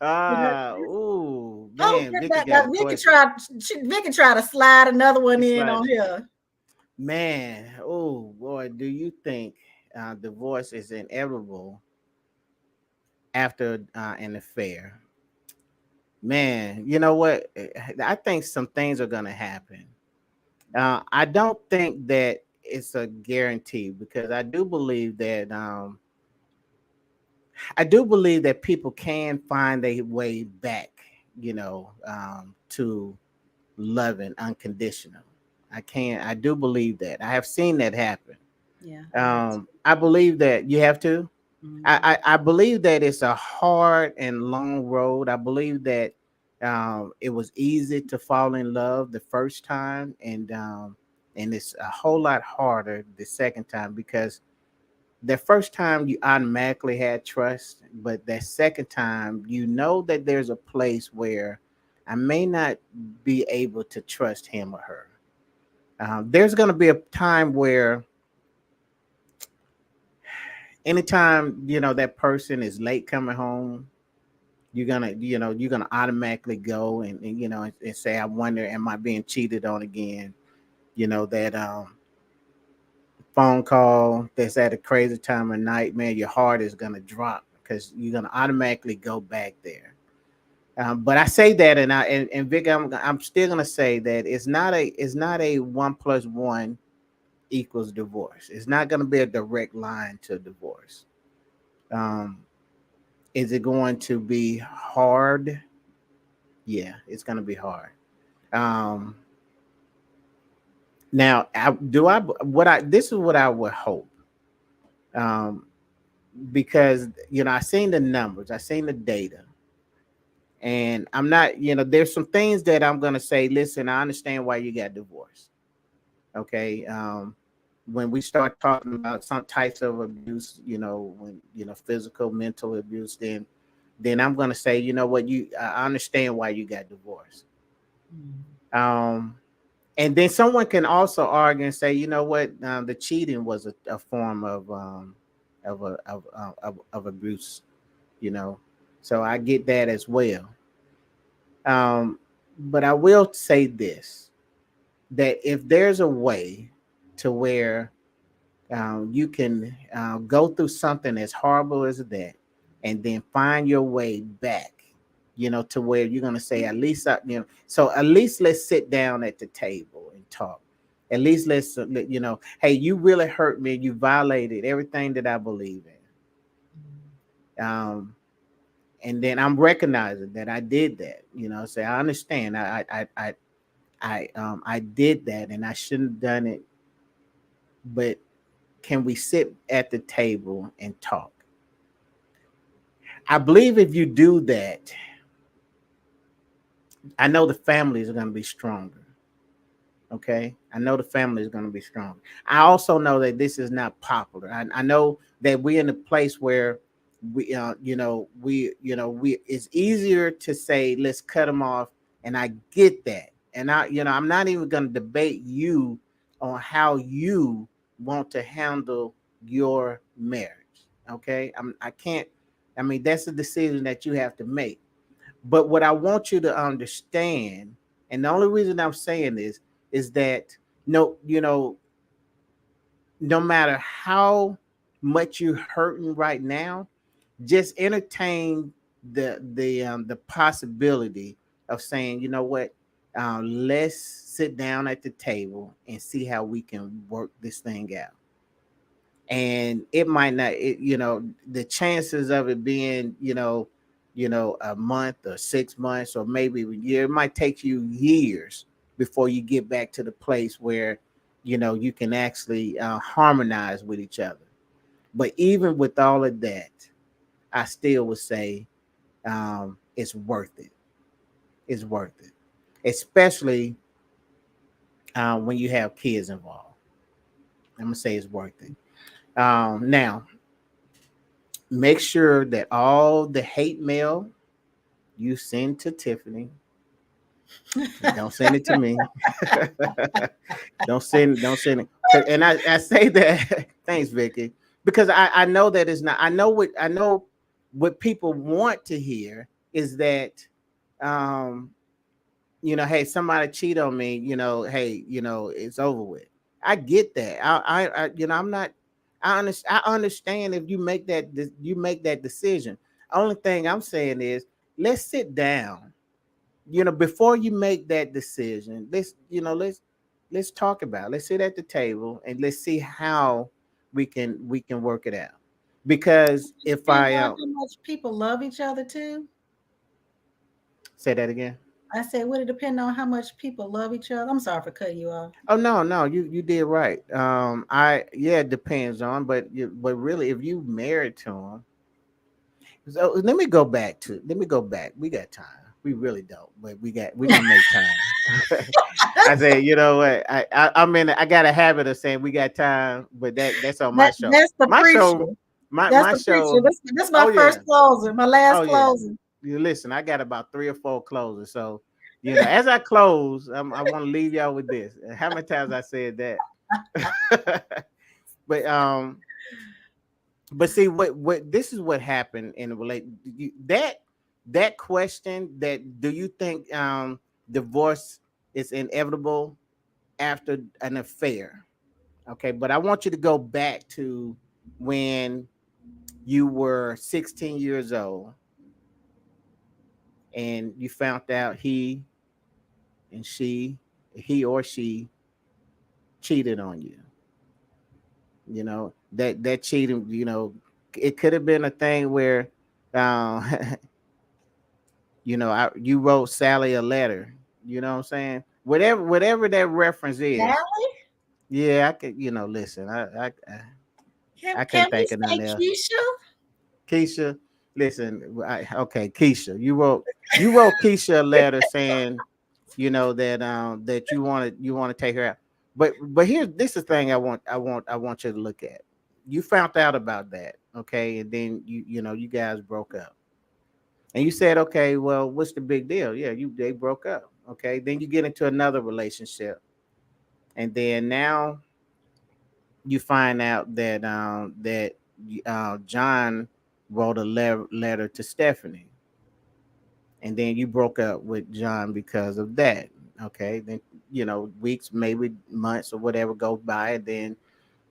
S1: know,
S2: Ooh,
S1: oh,
S2: man, Vicky got a question.
S1: Vicky try to slide another one
S2: It's
S1: in
S2: like,
S1: on here.
S2: man, oh boy, do you think divorce is inevitable after an affair? Man, you know what? I think some things are gonna happen. I don't think that it's a guarantee because I do believe that people can find their way back, to loving unconditional. I do believe that. I have seen that happen.
S1: Yeah, I have to.
S2: I believe that you have to.
S1: Mhm.
S2: I believe that it's a hard and long road. I believe that it was easy to fall in love the first time, and it's a whole lot harder the second time because the first time you automatically had trust, but that second time you know that there's a place where I may not be able to trust him or her. There's going to be a time where anytime that person is late coming home, you're gonna automatically go and say, I wonder, am I being cheated on again? That phone call that's at a crazy time of night, man, your heart is gonna drop because you're gonna automatically go back there. But I say that, and Vic, I'm still gonna say that it's not a 1 plus 1 equals divorce. It's not gonna be a direct line to divorce. Um, is it going to be hard? Yeah, it's gonna be hard. Um, Now, this is what I would hope, um, because I seen the numbers, I seen the data, and I'm not, there's some things that I'm gonna say. Listen, I understand why you got divorced. Okay, when we start talking about some types of abuse, when physical, mental abuse, then I'm gonna say, what, I understand why you got divorced.
S1: Mhm.
S2: Um, and then someone can also argue and say, you know what, the cheating was a form of abuse, you know. So I get that as well. Um, but I will say this: that if there's a way to where you can go through something as horrible as that, and then find your way back, to where you're gonna say, at least, so at least let's sit down at the table and talk. At least hey, you really hurt me. You violated everything that I believe in. And then I'm recognizing that I did that. Say I understand. I did that, and I shouldn't have done it. But can we sit at the table and talk? I believe if you do that, I know the families are going to be stronger. Okay. I know the family is going to be stronger. I also know that this is not popular. I know that we're in a place where it's easier to say, let's cut them off. And I get that. And I'm not even going to debate you on how you want to handle your marriage. Okay. I can't, I mean, that's a decision that you have to make. But what I want you to understand, and the only reason I'm saying this is that no, no matter how much you're hurting right now, just entertain the possibility of saying, let's sit down at the table and see how we can work this thing out. And it might not, the chances of it being, a month or 6 months or maybe a year, it might take you years before you get back to the place where, you can actually harmonize with each other. But even with all of that, I still would say it's worth it. It's worth it, especially when you have kids involved. I'm gonna say it's worth it. Now, make sure that all the hate mail you send to Tiffany, don't send it to me. Don't send it. And I say that, thanks, Vicky, because I know that it's not. I know what people want to hear is that, um, hey, somebody cheat on me, hey, it's over with. I get that. I'm not. I understand if you make that decision. Only thing I'm saying is, let's sit down. Before you make that decision, let's talk about it. Let's sit at the table and let's see how we can work it out. Because if
S1: Depend
S2: I
S1: on how much people love each other too.
S2: say that again.
S1: I said, would it depend on how much people love each other? I'm sorry for cutting you off.
S2: Oh no, no, you did right. I yeah, it depends on, but really, if you married to him, so let me go back. We got time. We really don't, but we're gonna make time. I say, you know what? I got a habit of saying we got time, but that's on my show.
S1: That's the
S2: My
S1: preacher.
S2: show, my
S1: That's
S2: my
S1: the preacher.
S2: show.
S1: This my
S2: Oh yeah,
S1: first closer, my last
S2: oh yeah.
S1: closer.
S2: You listen, I got about 3 or 4 closers. So, as I close, I want to leave y'all with this. How many times I said that? but but see what this is what happened in the relate that question, that do you think divorce is inevitable after an affair? Okay, but I want you to go back to when you were 16 years old and you found out and he or she cheated on you. That cheating, it could have been a thing where um you wrote Sally a letter. You know what I'm saying? Whatever that reference is.
S1: Sally?
S2: Yeah, I could, listen, I
S1: Can
S2: couldn't
S1: we
S2: think of
S1: say
S2: nothing else.
S1: Keisha?
S2: Keisha, listen, okay, Keisha, you wrote Keisha a letter saying, that you want to take her out. But here's this is the thing I want you to look at. You found out about that, okay, and then you guys broke up. And you said, okay, well, what's the big deal? Yeah, they broke up. Okay. Then you get into another relationship. And then now you find out that John wrote a letter to Stephanie, and then you broke up with John because of that. Okay, then weeks, maybe months or whatever go by, and then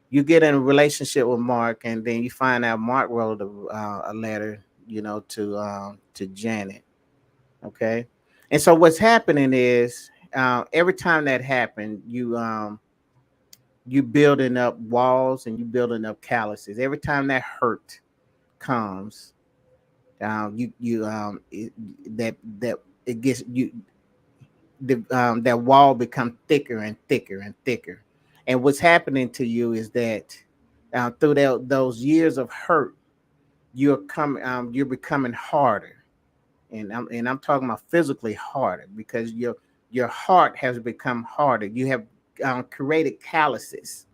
S2: you get in a relationship with Mark, and then you find out Mark wrote a letter, to Janet. Okay, and so what's happening is every time that happened, you building up walls and you building up calluses. Every time that hurt comes, that it gets you that wall become thicker and thicker and thicker. And what's happening to you is that through those years of hurt, you're becoming harder, and I'm talking about physically harder because your heart has become harder. You have created calluses.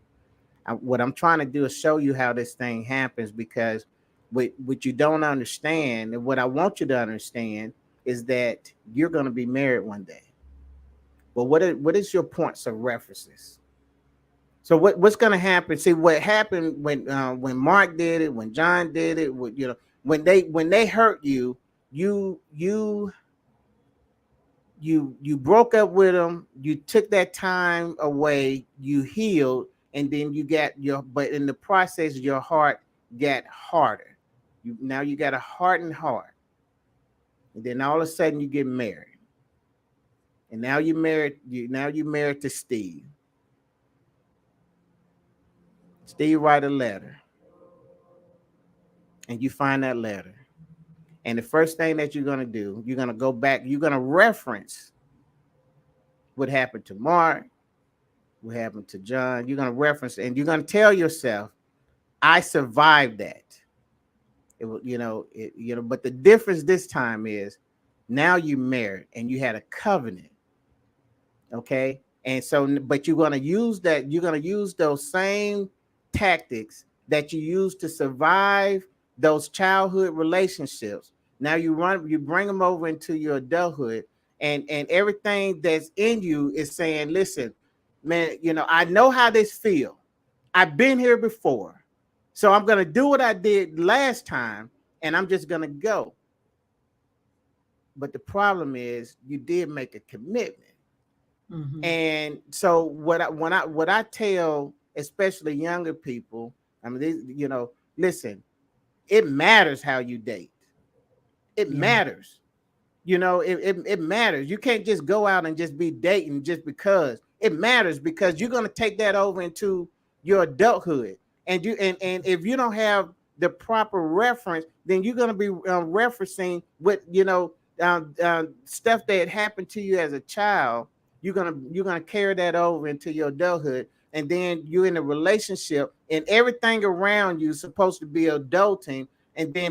S2: What I'm trying to do is show you how this thing happens, because what you don't understand, and what I want you to understand, is that you're going to be married one day. But what is your points of references? So what's going to happen? See what happened when Mark did it, when John did it, when they hurt you, you you you broke up with them, you took that time away, you healed, and then but in the process your heart got harder. You got a hardened heart, and then all of a sudden you get married, and now you married. You married to Steve. Steve write a letter, and you find that letter. And the first thing that you're gonna do, you're gonna go back. You're gonna reference what happened to Mark, what happened to John. You're gonna reference, and you're gonna tell yourself, "I survived that." But the difference this time is now you married and you had a covenant. Okay. And so, but you're going to use that, you're going to use those same tactics that you used to survive those childhood relationships. Now you bring them over into your adulthood, and everything that's in you is saying, listen, man, I know how this feels. I've been here before. So I'm going to do what I did last time, and I'm just going to go. But the problem is you did make a commitment. Mm-hmm. And so what I tell, especially younger people, I mean, listen, it matters how you date. It matters. It matters. You can't just go out and just be dating just because. It matters because you're going to take that over into your adulthood. And if you don't have the proper reference, then you're going to be referencing what stuff that happened to you as a child. You're gonna carry that over into your adulthood, and then you're in a relationship, and everything around you is supposed to be adulting,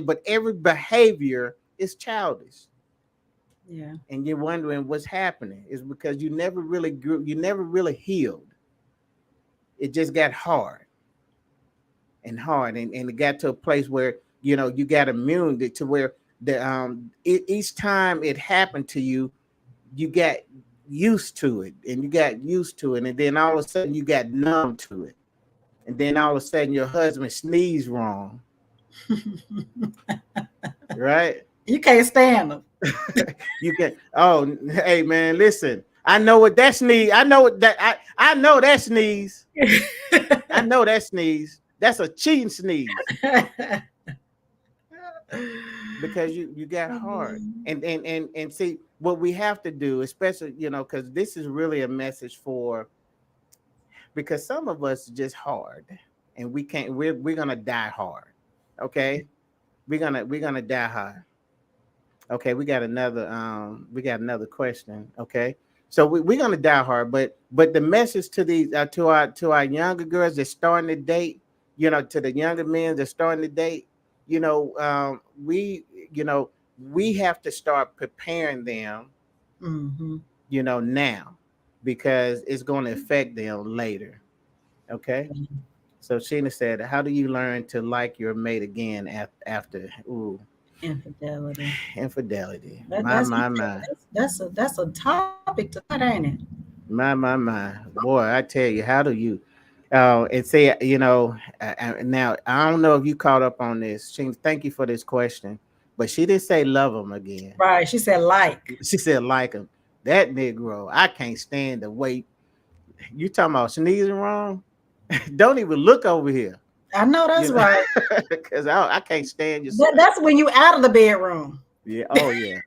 S2: but every behavior is childish. Yeah, and you're wondering what's happening. Is because you never really grew, you never really healed. It just got hard, and it got to a place where you got immune to where each time it happened to you, you got used to it, and then all of a sudden you got numb to it, and then all of a sudden your husband sneezed wrong. Right?
S1: You can't stand them.
S2: You can. Oh, hey man, listen. I know what that sneeze. I know that sneeze. I know that sneeze. That's a cheating sneeze. Because you got hard, and see what we have to do, especially because this is really a message because some of us are just hard, and we're gonna die hard. Okay, we're gonna die hard. Okay, we got another question. Okay, so we're gonna die hard, but the message to these to our younger girls that's starting to date, to the younger men that's starting to date, we have to start preparing them, mm-hmm. Now, because it's going to affect them later. Okay. Mm-hmm. So Sheena said, how do you learn to like your mate again after
S1: infidelity?
S2: Infidelity.
S1: That's a topic to that, ain't it?
S2: My. Boy, I tell you, how do you and say, now I don't know if you caught up on this. Sheena, thank you for this question. But she didn't say love him again.
S1: Right. She said like.
S2: She said like him. That Negro, I can't stand the way you talking about sneezing wrong. Don't even look over here.
S1: I know that's right.
S2: Because I can't stand you.
S1: That's when you out of the bedroom.
S2: Yeah. Oh yeah.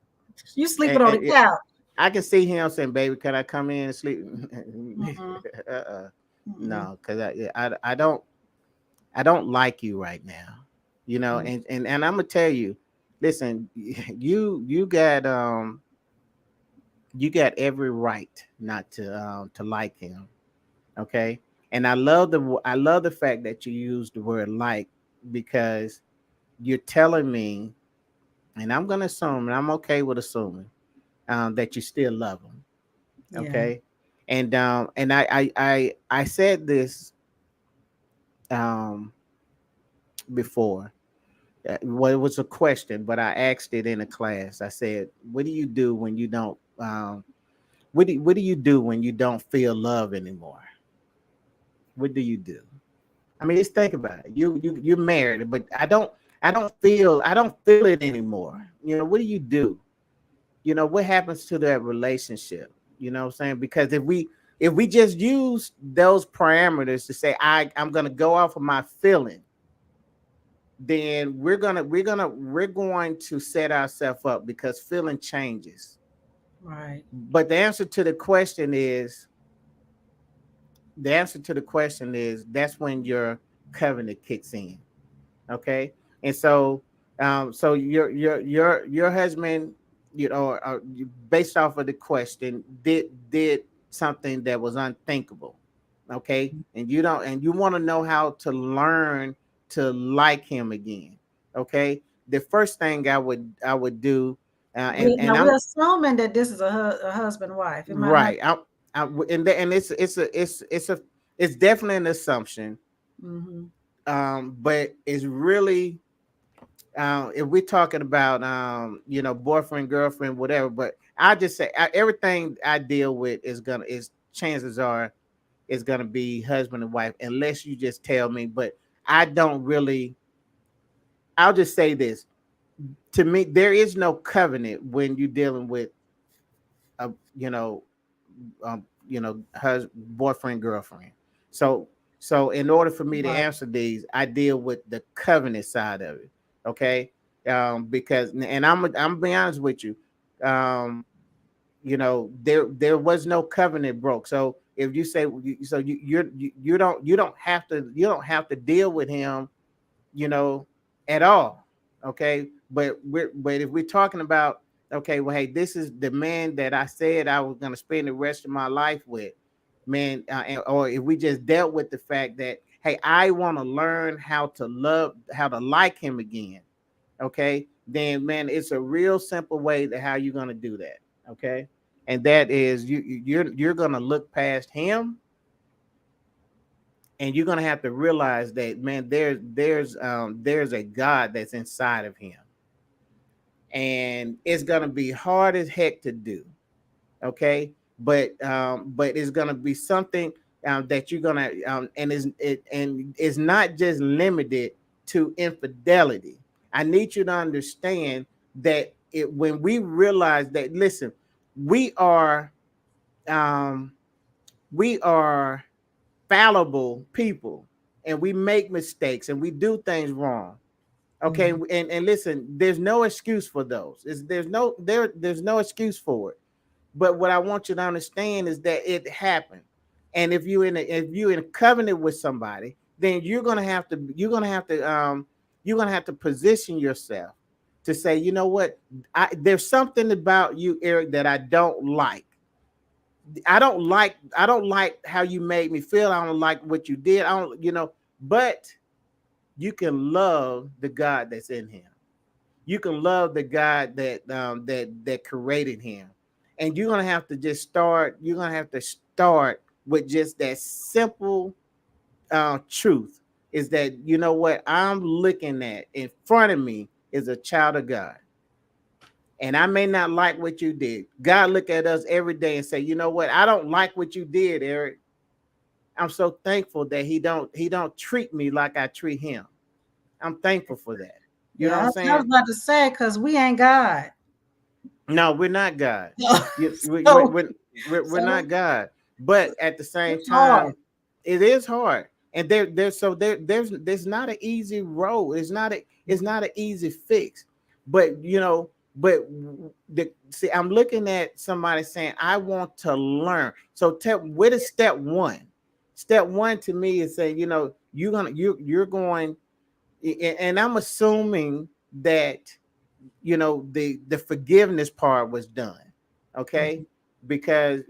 S1: You sleeping on the couch.
S2: I can see him saying, "Baby, can I come in and sleep?" Mm-hmm. No, because I don't like you right now. Mm-hmm. and I'm gonna tell you. Listen, you got every right not to like him, okay? And I love the fact that you use the word like, because you're telling me, and I'm gonna assume, and I'm okay with assuming, that you still love him, okay? Yeah. And I said this before. Well, it was a question, but I asked it in a class. I said, "What do you do when you don't? What do you do when you don't feel love anymore? What do you do? I mean, just think about it. You're married, but I don't feel it anymore. What do you do? What happens to that relationship? You know what I'm saying? Because if we just use those parameters to say I'm gonna go off of my feeling, then we're going to set ourselves up, because feeling changes.
S1: Right.
S2: But the answer to the question is that's when your covenant kicks in. Okay. And so so your husband, based off of the question, did something that was unthinkable. Okay. And you want to know how to learn to like him again. Okay. The first thing I would do, and
S1: We're
S2: I'm
S1: assuming that this is a husband wife. Am I not?
S2: right. And it's definitely an assumption.
S1: Hmm.
S2: But it's really, if we're talking about boyfriend, girlfriend, whatever. But I just say everything I deal with is chances are it's gonna be husband and wife, unless you just tell me. But I don't really. I'll just say this: to me, there is no covenant when you're dealing with a boyfriend, girlfriend. So in order for me to
S1: Right.
S2: answer these, I deal with the covenant side of it. Okay. Because, and I'm being honest with you. um there was no covenant broke. So if you say, so you don't have to deal with him, you know, at all. Okay. But if we're talking about, okay, well, hey, this is the man that I said I was going to spend the rest of my life with, man. Or if we just dealt with the fact that, hey, I want to learn how to like him again. Okay. Then, man, it's a real simple way to how you're going to do that. Okay. And that is you're going to look past him, and you're gonna have to realize that, man, there's a God that's inside of him, and it's gonna be hard as heck to do. Okay. But it's gonna be something that you're gonna and it's not just limited to infidelity. I need you to understand that when we realize that, listen, we are um we are fallible people, and we make mistakes and we do things wrong. Okay.
S1: Hmm.
S2: And listen, there's no excuse for those. There's no excuse for it. But what I want you to understand is that it happened. And if you in a covenant with somebody, then you're gonna have to position yourself to say, you know what, there's something about you, Eric, that I don't like. I don't like how you made me feel. I don't like what you did. I don't, but you can love the God that's in him. You can love the God that created him. And you're gonna have to start with just that simple truth, is that, you know what, I'm looking at in front of me is a child of God. And I may not like what you did. God look at us every day and say, you know what, I don't like what you did, Eric. I'm so thankful that he don't treat me like I treat him. I'm thankful for that. You know
S1: Yeah,
S2: what I'm
S1: I was
S2: saying?
S1: about to say because we ain't God.
S2: No, we're not God. You, we, we,
S1: So,
S2: we're, we're
S1: so
S2: not God. But at the same
S1: it's hard.
S2: time, it is hard. And there's not an easy road. It's not an easy fix. But see, I'm looking at somebody saying, I want to learn. So what is step one? Step one to me is saying, you're going, and I'm assuming that the forgiveness part was done. Okay.
S1: Mhm.
S2: Because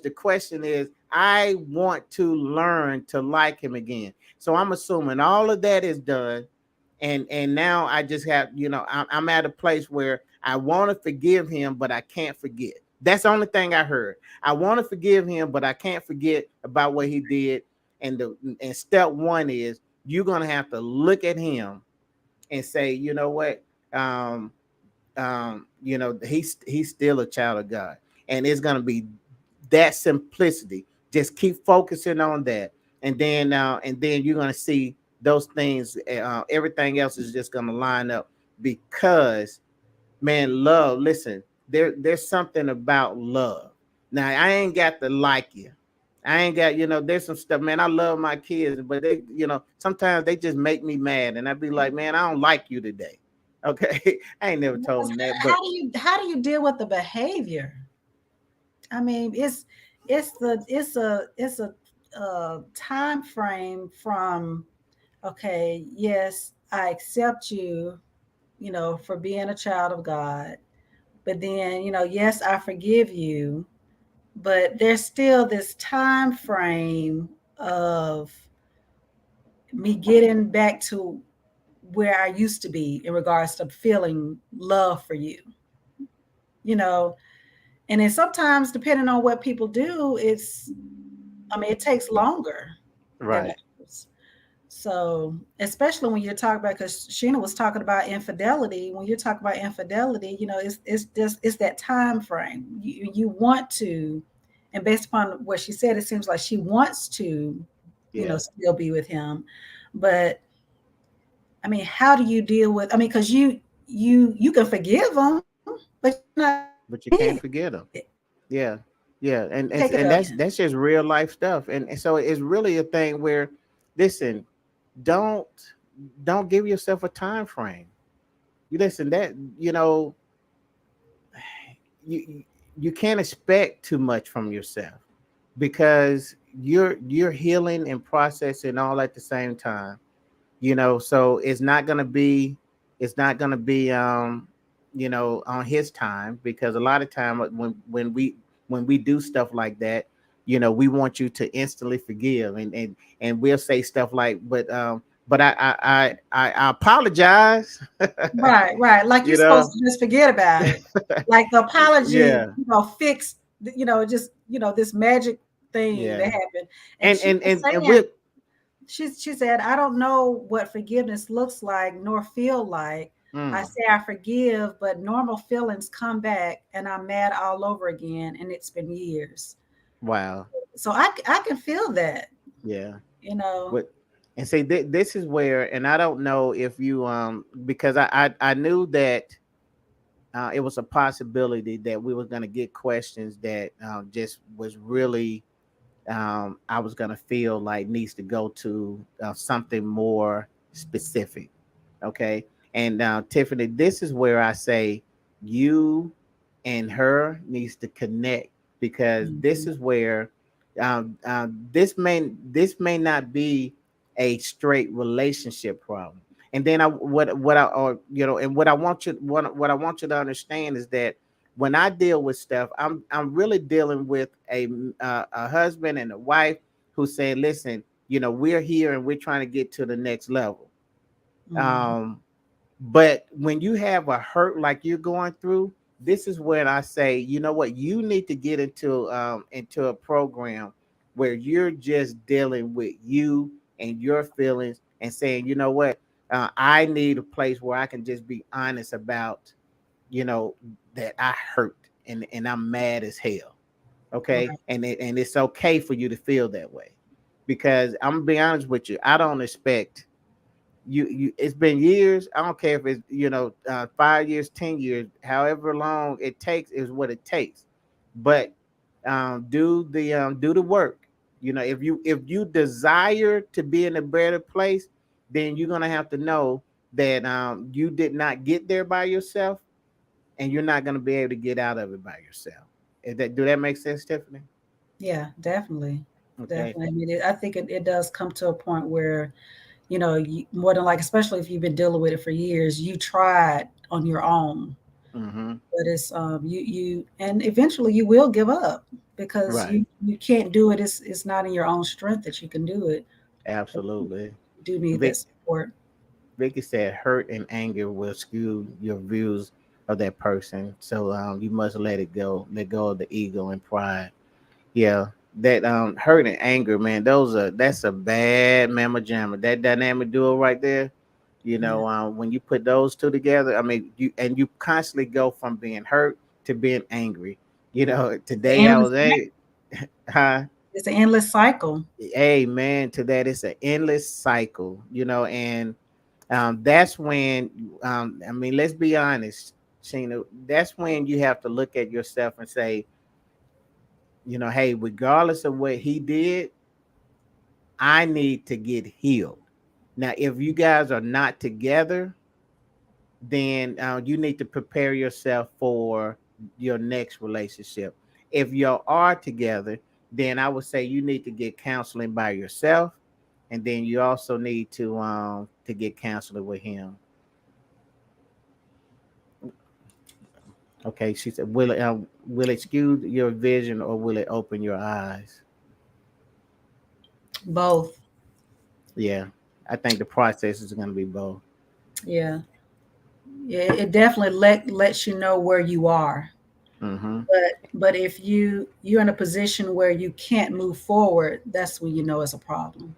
S2: the question is, I want to learn to like him again. So I'm assuming all of that is done. And now I just have, I'm at a place where I want to forgive him, but I can't forget. That's the only thing I heard. I want to forgive him, but I can't forget about what he did. And step one is, you're gonna have to look at him and say, you know what, um, he's still a child of God, and it's gonna be that simplicity. Just keep focusing on that, and then you're gonna see those things. Everything else is just gonna line up, because, man, love. Listen, there's something about love. Now, I ain't got to like you. I ain't got, there's some stuff, man. I love my kids, but sometimes they just make me mad, and I'd be like, man, I don't like you today. Okay. I ain't never told
S1: Because
S2: them that,
S1: how
S2: but
S1: do you deal with the behavior? I mean, it's a time frame from, okay, yes, I accept you, for being a child of God, but then, yes, I forgive you, but there's still this time frame of me getting back to where I used to be in regards to feeling love for you, you know. And then sometimes, depending on what people do, it takes longer than
S2: Right.
S1: others. So, especially when you're talking about, because Sheena was talking about infidelity. When you're talking about infidelity, it's that time frame. You want to, and based upon what she said, it seems like she wants to,
S2: Yeah.
S1: still be with him. But I mean, how do you deal with? I mean, because you can forgive them, but you're not
S2: But you
S1: in
S2: can't
S1: it.
S2: forget them. Yeah. Yeah. And
S1: Take it
S2: and
S1: up.
S2: that's just real life stuff. And so it's really a thing where, listen, don't don't give yourself a time frame. You listen, that you you can't expect too much from yourself, because you're healing and processing all at the same time. So it's not gonna be on his time, because a lot of time when we do stuff like that, we want you to instantly forgive, and we'll say stuff like, but I apologize.
S1: Right, right. Like you're
S2: you
S1: supposed
S2: know
S1: to just forget about it. Like the apology,
S2: yeah,
S1: fixed, just, this magic thing that
S2: yeah,
S1: happened. And
S2: and
S1: she
S2: and
S1: was
S2: and, and
S1: saying,
S2: we
S1: she said, I don't know what forgiveness looks like nor feel like. I
S2: mm,
S1: say I forgive, but normal feelings come back and I'm mad all over again. And it's been years.
S2: wow,
S1: So I can feel that,
S2: yeah.
S1: you know.
S2: What and say this is where, and I don't know if you because I knew that it was a possibility that we were going to get questions that just was really I was going to feel like needs to go to something more specific. Okay. And Tiffany, this is where I say you and her needs to connect, because this
S1: Mhm.
S2: is where this may not be a straight relationship problem. And then what I or and what I want you to understand is that when I deal with stuff, I'm really dealing with a husband and a wife who say, listen, we're here and we're trying to get to the next level.
S1: Mhm.
S2: um but when you have a hurt like you're going through, this is when I say, you know what, you need to get into a program where you're just dealing with you and your feelings, and saying, you know what, I need a place where I can just be honest about, you know, that I hurt, and I'm mad as hell. Okay,
S1: Right.
S2: and it's okay for you to feel that way, because I'm gonna be honest with you, I don't expect you it's been years. I don't care if it's 5 years, 10 years, however long it takes is what it takes. But do the work. If you desire to be in a better place, then you're gonna have to know that you did not get there by yourself, and you're not gonna be able to get out of it by yourself. Do that make sense, Tiffany?
S1: Yeah, definitely.
S2: Okay.
S1: Definitely. I mean, I think it does come to a point where, more than like, especially if you've been dealing with it for years, you tried on your own,
S2: Mm-hmm.
S1: but it's and eventually you will give up because
S2: Right.
S1: you can't do it. It's not in your own strength that you can do it. You
S2: Absolutely.
S1: do need that
S2: Vic,
S1: support.
S2: Vicky said hurt and anger will skew your views of that person. So you must let it go. Let go of the ego and pride. Yeah. That hurt and anger, man, that's a bad mamma jamma. That dynamic duo right there,
S1: Yeah.
S2: when you put those two together, I mean, you constantly go from being hurt to being angry.
S1: It's an
S2: Today I
S1: endless
S2: was huh?
S1: it's an endless cycle.
S2: Amen to that. It's an endless cycle, and that's when, I mean, let's be honest, Sheena, that's when you have to look at yourself and say, hey, regardless of what he did, I need to get healed. Now, if you guys are not together, then you need to prepare yourself for your next relationship. If you are together, then I would say you need to get counseling by yourself, and then you also need to get counseling with him. Okay, she said, will it skew your vision or will it open your eyes?
S1: Both.
S2: Yeah, I think the process is going to be both.
S1: Yeah. Yeah, it definitely lets you know where you are.
S2: Hmm.
S1: But if you're in a position where you can't move forward, that's when you know it's a problem.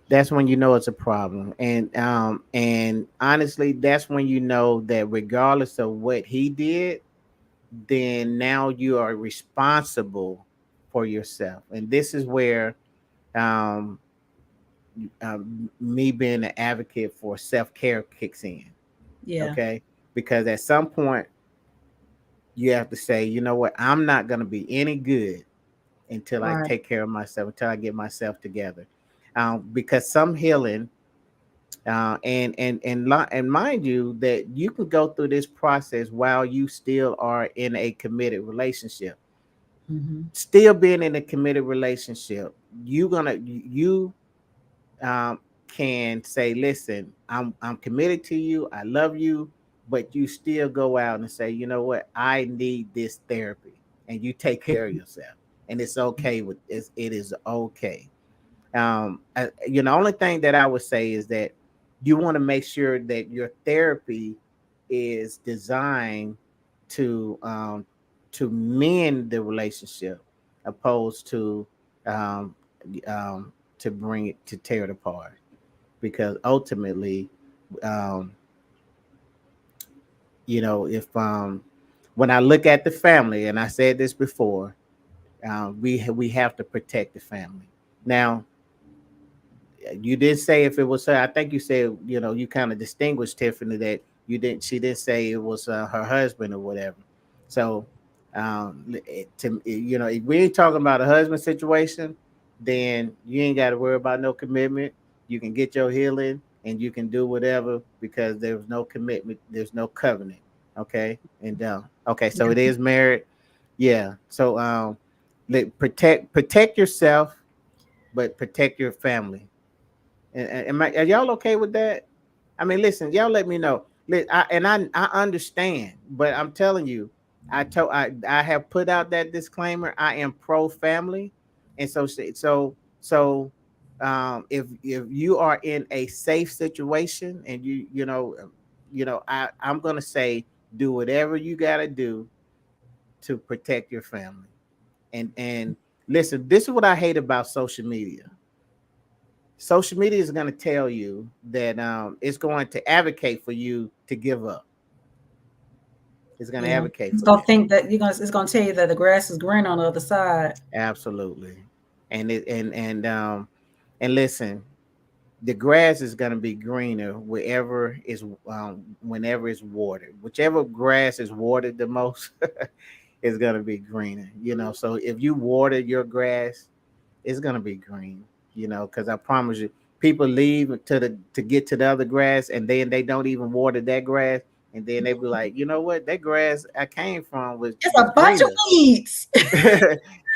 S2: That's when you know it's a problem, and honestly, that's when you know that regardless of what he did, then now you are responsible for yourself, and this is where um, me being an advocate for self care kicks in.
S1: Yeah.
S2: Okay, because at some point you have to say, you know what, I'm not going to be any good until I
S1: Right.
S2: take care of myself, until I get myself together. Because some healing, and mind you, that you can go through this process while you still are in a committed relationship.
S1: Hmm.
S2: Still being in a committed relationship, you um, can say, listen, I'm committed to you, I love you, but you still go out and say, you know what, I need this therapy, and you take care of yourself, and it's okay it is okay. Only thing that I would say is that you want to make sure that your therapy is designed to mend the relationship, opposed um, to bring it to tear it apart. Because ultimately, um, if when I look at the family, and I said this before, we have to protect the family. Now, you did say if it was her. I think you said, you kind of distinguished Tiffany, that you didn't. She didn't say it was her husband or whatever. So, if we ain't talking about a husband situation, then you ain't got to worry about no commitment. You can get your healing and you can do whatever, because there's no commitment. There's no covenant. Okay, and okay, so
S1: Yeah.
S2: it is married. Yeah. So protect yourself, but protect your family. Are y'all okay with that? I mean, listen, y'all let me know. I understand, but I'm telling you, I have put out that disclaimer. I am pro family, and if you are in a safe situation, and I'm gonna say, do whatever you gotta do to protect your family. And listen, this is what I hate about social media. Social media is going to tell you that it's going to advocate for you to give up. It's going to
S1: Yeah.
S2: advocate
S1: It's
S2: for
S1: gonna
S2: that.
S1: think that it's gonna tell you that the grass is green on the other side.
S2: Absolutely. And it and listen, the grass is going to be greener wherever is whenever it's watered. Whichever grass is watered the most is going to be greener. So if you water your grass, it's going to be green. Because I promise you, people leave to get to the other grass, and then they don't even water that grass, and then they be like, you know what, that grass I came from was
S1: It's a
S2: was
S1: bunch of
S2: greener.
S1: weeds.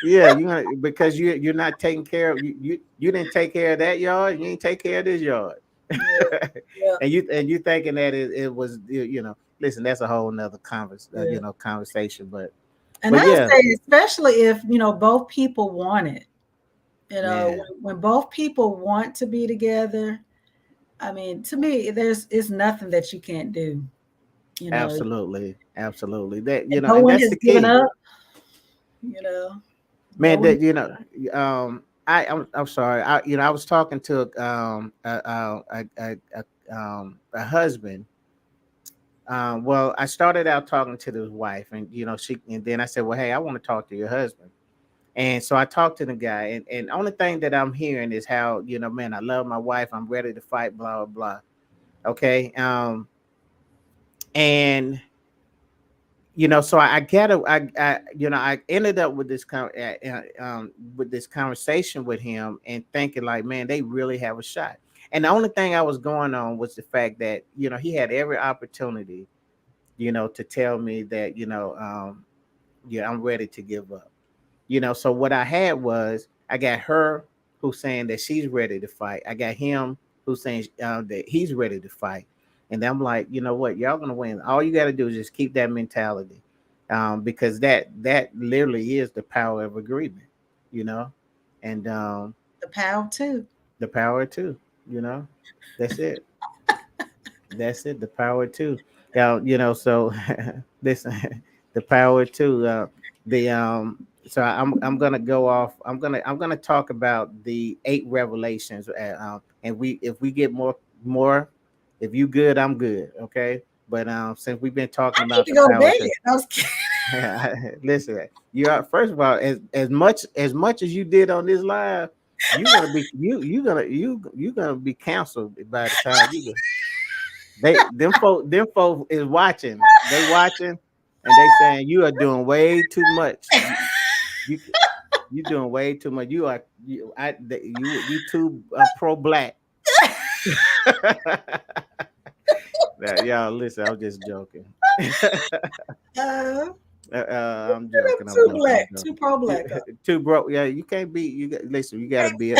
S2: Yeah, because you're not taking care of you didn't take care of that yard, you ain't take care of this yard.
S1: Yeah. Yeah.
S2: And you thinking that it was, listen, that's a whole nother
S1: Yeah.
S2: conversation, but
S1: And
S2: but
S1: I
S2: yeah.
S1: say, especially if both people want it.
S2: Yeah,
S1: When both people want to be together, I mean, to me, it's nothing that you can't do. You know,
S2: absolutely, that,
S1: and no
S2: and
S1: one
S2: that's
S1: has
S2: the
S1: given
S2: key.
S1: up. You know, no
S2: Man,
S1: one.
S2: that, I'm sorry, I was talking to a husband. Well, I started out talking to his wife, and and then I said, well, hey, I want to talk to your husband. And so I talked to the guy, and only thing that I'm hearing is how, man, I love my wife, I'm ready to fight, blah blah blah. Okay. And so I get a, I ended up with with this conversation with him, and thinking like, man, they really have a shot. And the only thing I was going on was the fact that he had every opportunity, to tell me that, yeah, I'm ready to give up. So what I had was I got her who's saying that she's ready to fight. I got him who's saying that he's ready to fight. And I'm like, you know what, y'all gonna win. All you got to do is just keep that mentality, because that literally is the power of agreement, you know, and
S1: The power too.
S2: the power too, you know, that's it. That's it. The power too. So listen, the power too. The So I'm gonna go off. I'm gonna talk about the 8 revelations. And we if we get more, if you good, I'm good. Okay. But since we've been talking
S1: I need
S2: about
S1: to
S2: the
S1: go to
S2: power
S1: bed.
S2: too,
S1: I was kidding.
S2: listen, you are first of all, as much as you did on this live, you're gonna be canceled by the time you go. Them folk is watching. They watching, and they saying you are doing way too much. You you doing way too much. You too pro black. Y'all listen. I'm just joking.
S1: Uh,
S2: I'm joking. I'm
S1: too
S2: joking.
S1: black,
S2: I'm
S1: too
S2: joking.
S1: pro black.
S2: Too broke. Yeah, you can't be. Listen. You gotta be.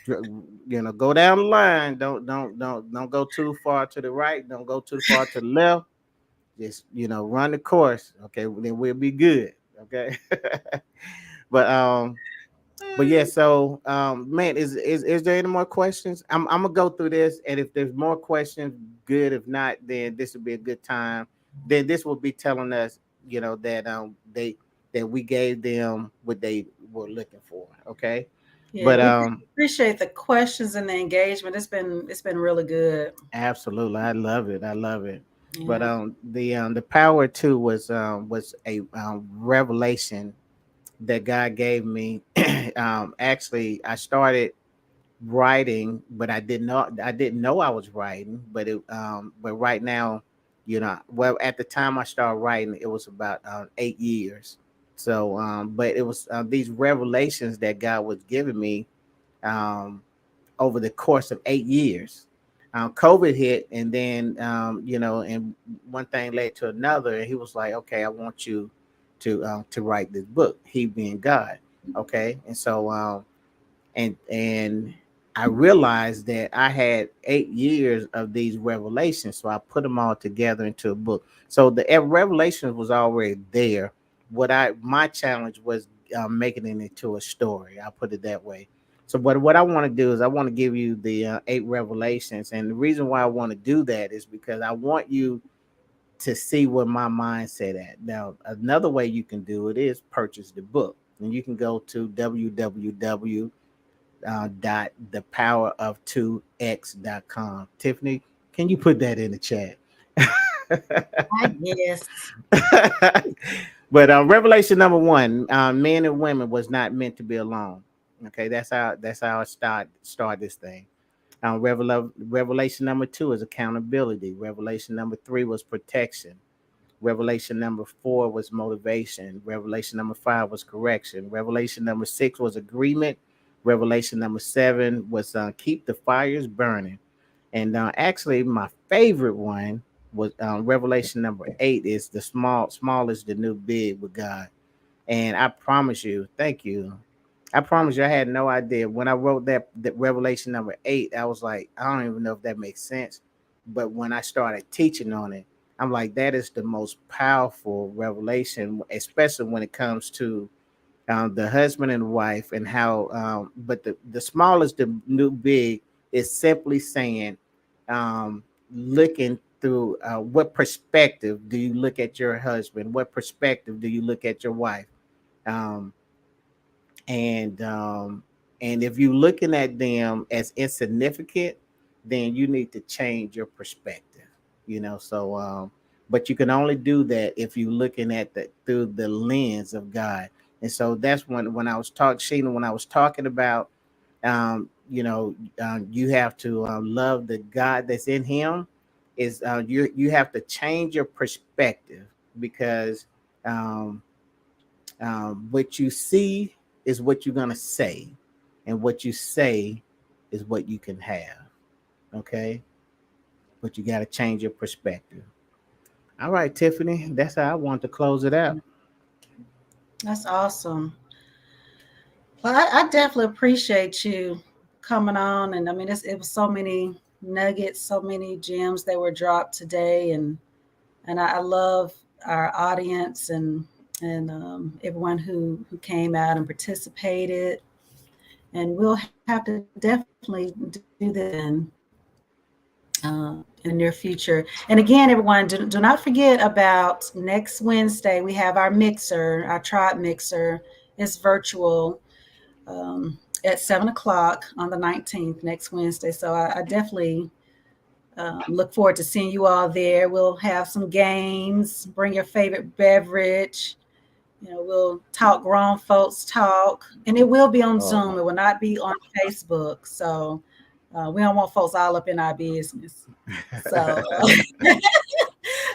S2: Go down the line. Don't go too far to the right. Don't go too far to the left. Just run the course. Okay, then we'll be good. Okay. but yeah, so man, is there any more questions? I'm gonna go through this, and if there's more questions, good. If not, then this will be a good time. Then this will be telling us, that we gave them what they were looking for. Okay.
S1: Yeah,
S2: But
S1: we appreciate the questions and the engagement. It's been really good.
S2: absolutely, I love it. I love it. But
S1: Yeah.
S2: the power too was a revelation that God gave me. Actually, I started writing, but I didn't know I was writing. But right now, well, at the time I started writing, it was about 8 years. So, but it was these revelations that God was giving me um, over the course of 8 years. COVID hit, and then and one thing led to another, and he was like, "Okay, I want you to write this book." He being God, okay, and so and I realized that I had 8 years of these revelations, so I put them all together into a book. So the revelations was already there. My challenge was making it into a story. I'll put it that way. So, what I want to do is I want to give you the 8 revelations, and the reason why I want to do that is because I want you to see where my mindset at. Now, another way you can do it is purchase the book, and you can go to www dot the power of 2x.com. Tiffany, can you put that in the chat?
S1: I guess.
S2: But revelation number one, men and women was not meant to be alone. Okay, that's how I start this thing. Revelation number two is accountability. Revelation number three was protection. Revelation number four was motivation. Revelation number five was correction. Revelation number six was agreement. Revelation number seven was keep the fires burning. And actually, my favorite one was Revelation number eight is the small is the new big with God. And I promise you, thank you. I promise you, I had no idea when I wrote that Revelation number eight. I was like, I don't even know if that makes sense. But when I started teaching on it, I'm like, that is the most powerful revelation, especially when it comes to the husband and wife and how. But the smallest, the new big is simply saying, looking through what perspective do you look at your husband? What perspective do you look at your wife? Um, and if you're looking at them as insignificant, then you need to change your perspective. So but you can only do that if you're looking at the through the lens of God. And so that's when I was talking, Sheena, when I was talking about you have to love the God that's in him. Is you have to change your perspective, because um, what you see is what you're going to say, and what you say is what you can have. Okay. But you got to change your perspective. All right, Tiffany, that's how I want to close it out.
S1: That's awesome. Well, I definitely appreciate you coming on, and I mean, it was so many nuggets, so many gems that were dropped today, and I love our audience and everyone who came out and participated, and we'll have to definitely do that in the near future. And again, everyone, do not forget about next Wednesday. We have our mixer, our tribe mixer. It's virtual at 7 o'clock on the 19th, next Wednesday. So I definitely look forward to seeing you all there. We'll have some games. Bring your favorite beverage. We'll talk grown folks talk, and it will be on Zoom. It will not be on Facebook. So we don't want folks all up in our business. So,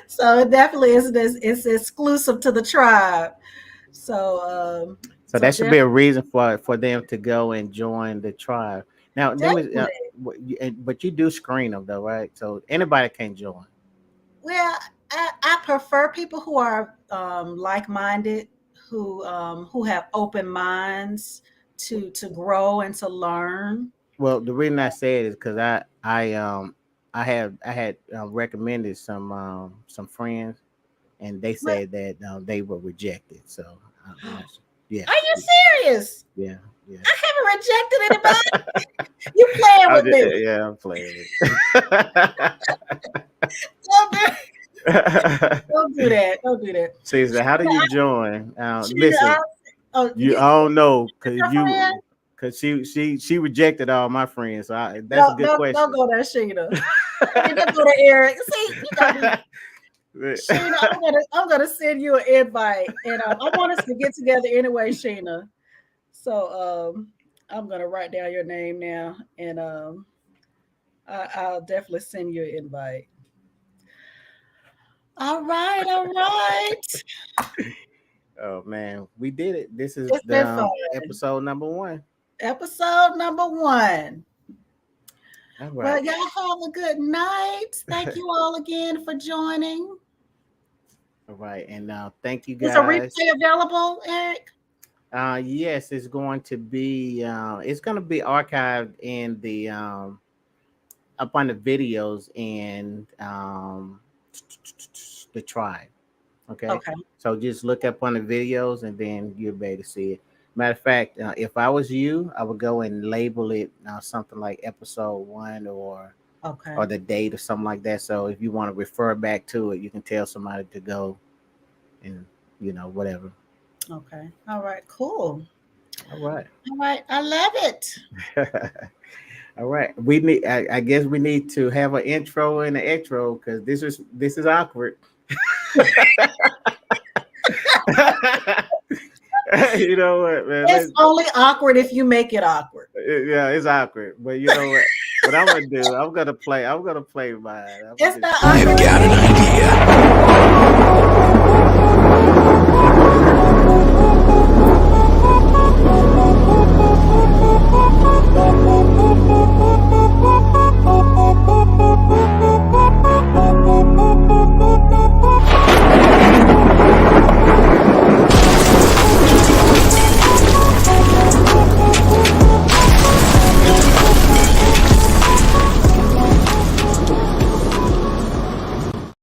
S1: so it definitely is. It's exclusive to the tribe. So
S2: that should be a reason for them to go and join the tribe. Now, but you do screen them though, right? So anybody can join.
S1: Well, I prefer people who are like-minded, who have open minds to grow and to learn.
S2: Well, the reason I say it is because I had recommended some friends, and they said that they were rejected. So yeah.
S1: Are you serious?
S2: Yeah.
S1: I haven't rejected anybody. You playing with me?
S2: Yeah, I'm playing with
S1: Don't do that. Don't do that.
S2: Caesar, how do you join? Listen, I don't know because she rejected all my friends. So that's a good question.
S1: Don't go there, Sheena. Don't go to Eric. See, you got Sheena, I'm gonna send you an invite, and I want us to get together anyway, Sheena. So I'm gonna write down your name now, and I'll definitely send you an invite. All right.
S2: Oh man, we did it. This is episode number 1.
S1: Episode number 1.
S2: All right.
S1: Well, y'all have a good night. Thank you all again for joining.
S2: All right, and thank you guys.
S1: Is a replay available, Eric?
S2: Yes, it's going to be archived in the up on the videos and the tribe. Okay. So just look up on the videos and then you'll be able to see it. Matter of fact, if I was you, I would go and label it something like episode 1 or the date or something like that. So if you want to refer back to it, you can tell somebody to go and whatever.
S1: Okay. All right. Cool.
S2: All right.
S1: I love it.
S2: All right. We need. I guess we need to have an intro and an extro because this is awkward. You know what, man?
S1: It's only awkward if you make it awkward.
S2: Yeah, it's awkward. But you know what? What I'm gonna do? I'm gonna play mine.
S1: It's not awkward.
S3: I've got an idea.